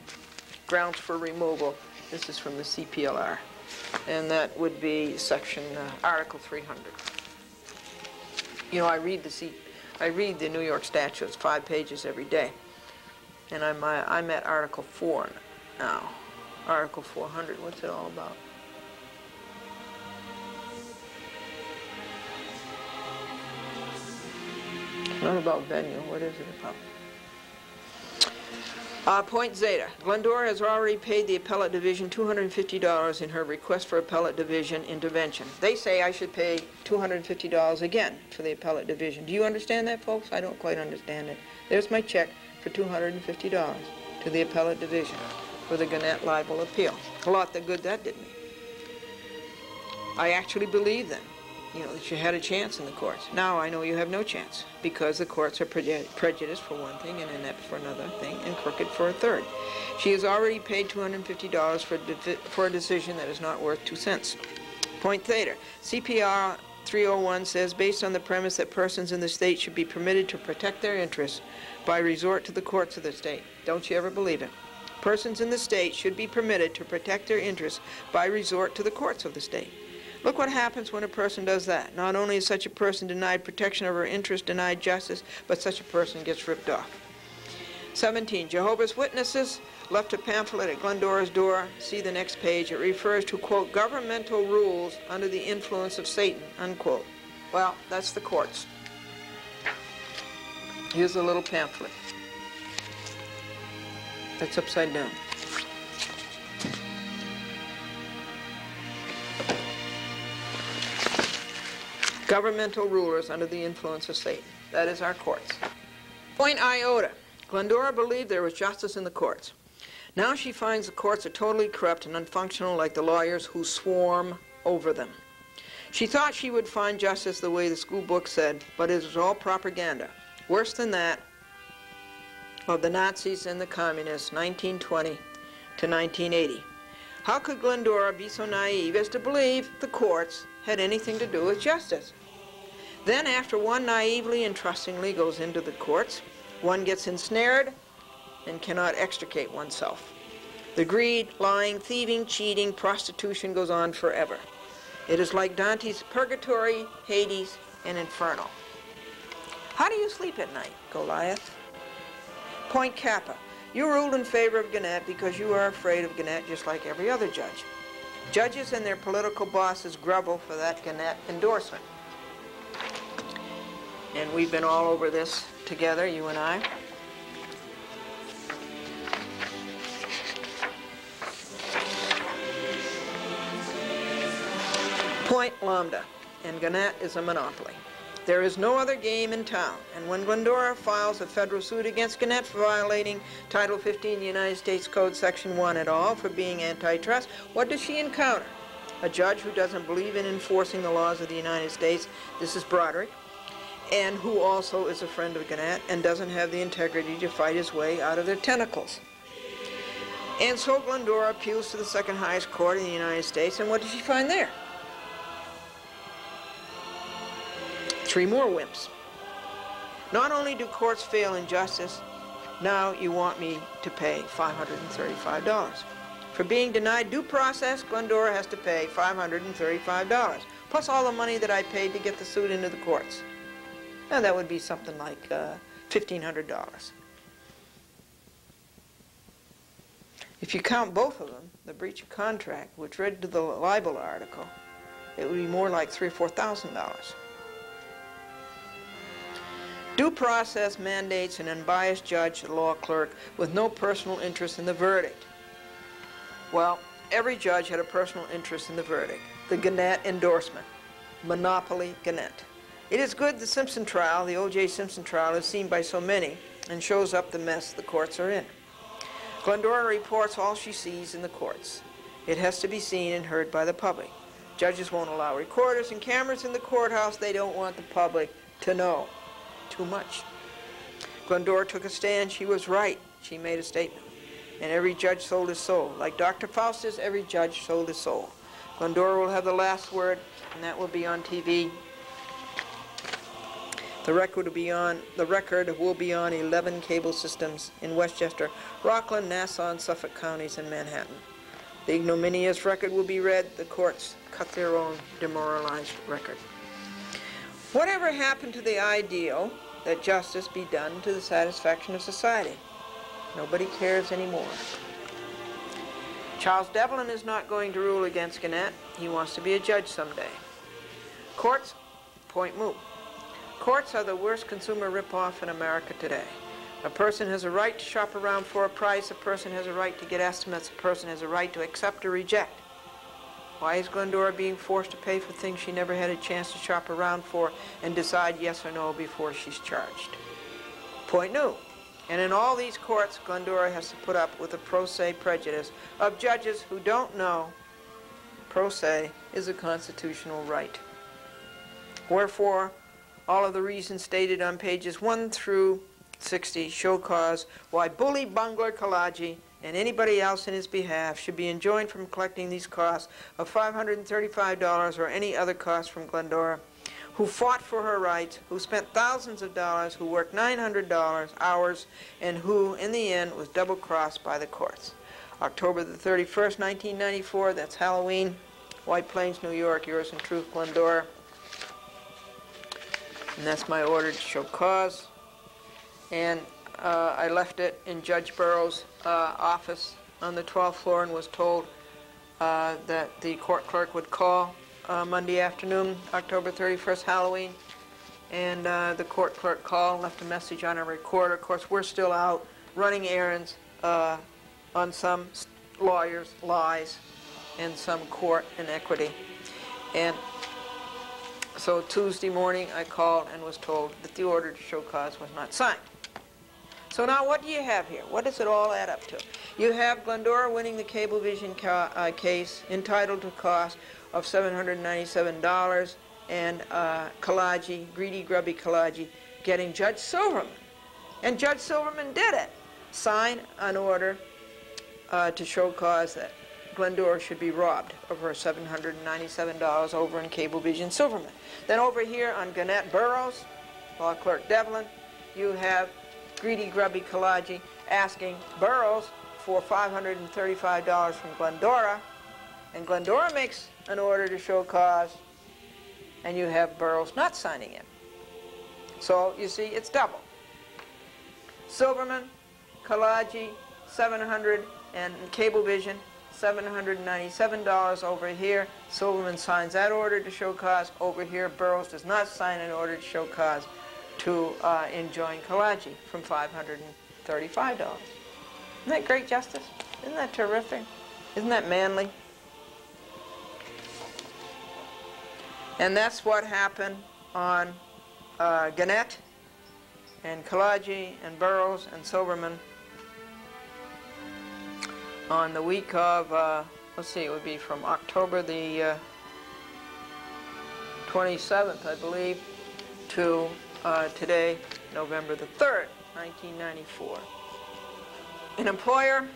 Grounds for removal. This is from the CPLR, and that would be section Article 300. You know, I read the New York statutes, 5 pages every day, and I'm at Article 4 now. Article 400. What's it all about? It's not about venue. What is it about? Point zeta. Glendora has already paid the appellate division $250 in her request for appellate division intervention. They say I should pay $250 again for the appellate division. Do you understand that, folks? I don't quite understand it. There's my check for $250 to the appellate division for the Gannett libel appeal. A lot of good that did me. I actually believe them. You know, that you had a chance in the courts. Now I know you have no chance, because the courts are prejudiced for one thing and inept for another thing and crooked for a third. She has already paid $250 for a decision that is not worth 2 cents. Point theta. CPR 301 says, based on the premise that persons in the state should be permitted to protect their interests by resort to the courts of the state. Don't you ever believe it? Persons in the state should be permitted to protect their interests by resort to the courts of the state. Look what happens when a person does that. Not only is such a person denied protection of her interests, denied justice, but such a person gets ripped off. 17. Jehovah's Witnesses left a pamphlet at Glendora's door. See the next page. It refers to, quote, governmental rules under the influence of Satan, unquote. Well, that's the courts. Here's a little pamphlet. That's upside down. Governmental rulers under the influence of Satan. That is our courts. Point iota. Glendora believed there was justice in the courts. Now she finds the courts are totally corrupt and unfunctional, like the lawyers who swarm over them. She thought she would find justice the way the school book said, but it was all propaganda. Worse than that of the Nazis and the communists, 1920 to 1980. How could Glendora be so naive as to believe the courts had anything to do with justice? Then, after one naively and trustingly goes into the courts, one gets ensnared and cannot extricate oneself. The greed, lying, thieving, cheating, prostitution goes on forever. It is like Dante's Purgatory, Hades, and Inferno. How do you sleep at night, Goliath? Point kappa. You ruled in favor of Gannett because you are afraid of Gannett just like every other judge. Judges and their political bosses grovel for that Gannett endorsement. And we've been all over this together, you and I. Point lambda, and Gannett is a monopoly. There is no other game in town, and when Glendora files a federal suit against Gannett for violating Title 15 the United States Code Section 1 at all, for being antitrust, what does she encounter? A judge who doesn't believe in enforcing the laws of the United States, this is Broderick, and who also is a friend of Gannett and doesn't have the integrity to fight his way out of their tentacles. And so Glendora appeals to the second highest court in the United States, and what does she find there? 3 more wimps. Not only do courts fail in justice, now you want me to pay $535. For being denied due process, Glendora has to pay $535, plus all the money that I paid to get the suit into the courts. Now that would be something like $1,500. If you count both of them, the breach of contract, which led to the libel article, it would be more like $3,000 or $4,000. Due process mandates an unbiased judge, law clerk, with no personal interest in the verdict. Well, every judge had a personal interest in the verdict. The Gannett endorsement. Monopoly Gannett. It is good the Simpson trial, the O.J. Simpson trial, is seen by so many and shows up the mess the courts are in. Glendora reports all she sees in the courts. It has to be seen and heard by the public. Judges won't allow recorders and cameras in the courthouse. They don't want the public to know too much. Glendora took a stand. She was right. She made a statement. And every judge sold his soul. Like Dr. Faustus, every judge sold his soul. Glendora will have the last word, and that will be on TV. The record will be on 11 cable systems in Westchester, Rockland, Nassau, and Suffolk counties, and Manhattan. The ignominious record will be read. The courts cut their own demoralized record. Whatever happened to the ideal that justice be done to the satisfaction of society? Nobody cares anymore. Charles Devlin is not going to rule against Gannett. He wants to be a judge someday. Courts, point moot. Courts are the worst consumer ripoff in America today. A person has a right to shop around for a price. A person has a right to get estimates. A person has a right to accept or reject. Why is Glendora being forced to pay for things she never had a chance to shop around for and decide yes or no before she's charged? Point new. And in all these courts, Glendora has to put up with the pro se prejudice of judges who don't know pro se is a constitutional right. Wherefore, all of the reasons stated on pages 1 through 60 show cause why bully bungler Kalaji and anybody else in his behalf should be enjoined from collecting these costs of $535 or any other cost from Glendora, who fought for her rights, who spent thousands of dollars, who worked 900 hours, and who, in the end, was double-crossed by the courts. October the 31st, 1994, that's Halloween, White Plains, New York, yours in truth, Glendora. And that's my order to show cause. And I left it in Judge Burroughs' office on the 12th floor and was told that the court clerk would call Monday afternoon, October 31st, Halloween. And the court clerk called, left a message on a recorder. Of course, we're still out running errands on some lawyers' lies and some court inequity. And so Tuesday morning, I called and was told that the order to show cause was not signed. So now what do you have here? What does it all add up to? You have Glendora winning the Cablevision case, entitled to a cost of $797, and Kalaji, greedy, grubby Kalaji, getting Judge Silverman. And Judge Silverman did it. Sign an order to show cause that Glendora should be robbed of her $797 over in Cablevision Silverman. Then over here on Gannett Burroughs, Law Clerk Devlin, you have greedy, grubby Kalaji asking Burroughs for $535 from Glendora, and Glendora makes an order to show cause, and you have Burroughs not signing it. So, you see, it's double. Silverman, Kalaji, $700, and Cablevision, $797 over here. Silverman signs that order to show cause. Over here, Burroughs does not sign an order to show cause to enjoin Kalaji from $535. Isn't that great justice? Isn't that terrific? Isn't that manly? And that's what happened on Gannett and Kalagi and Burroughs and Silverman on the week of, let's see, it would be from October the 27th, I believe, to today, November the 3rd, 1994. An employer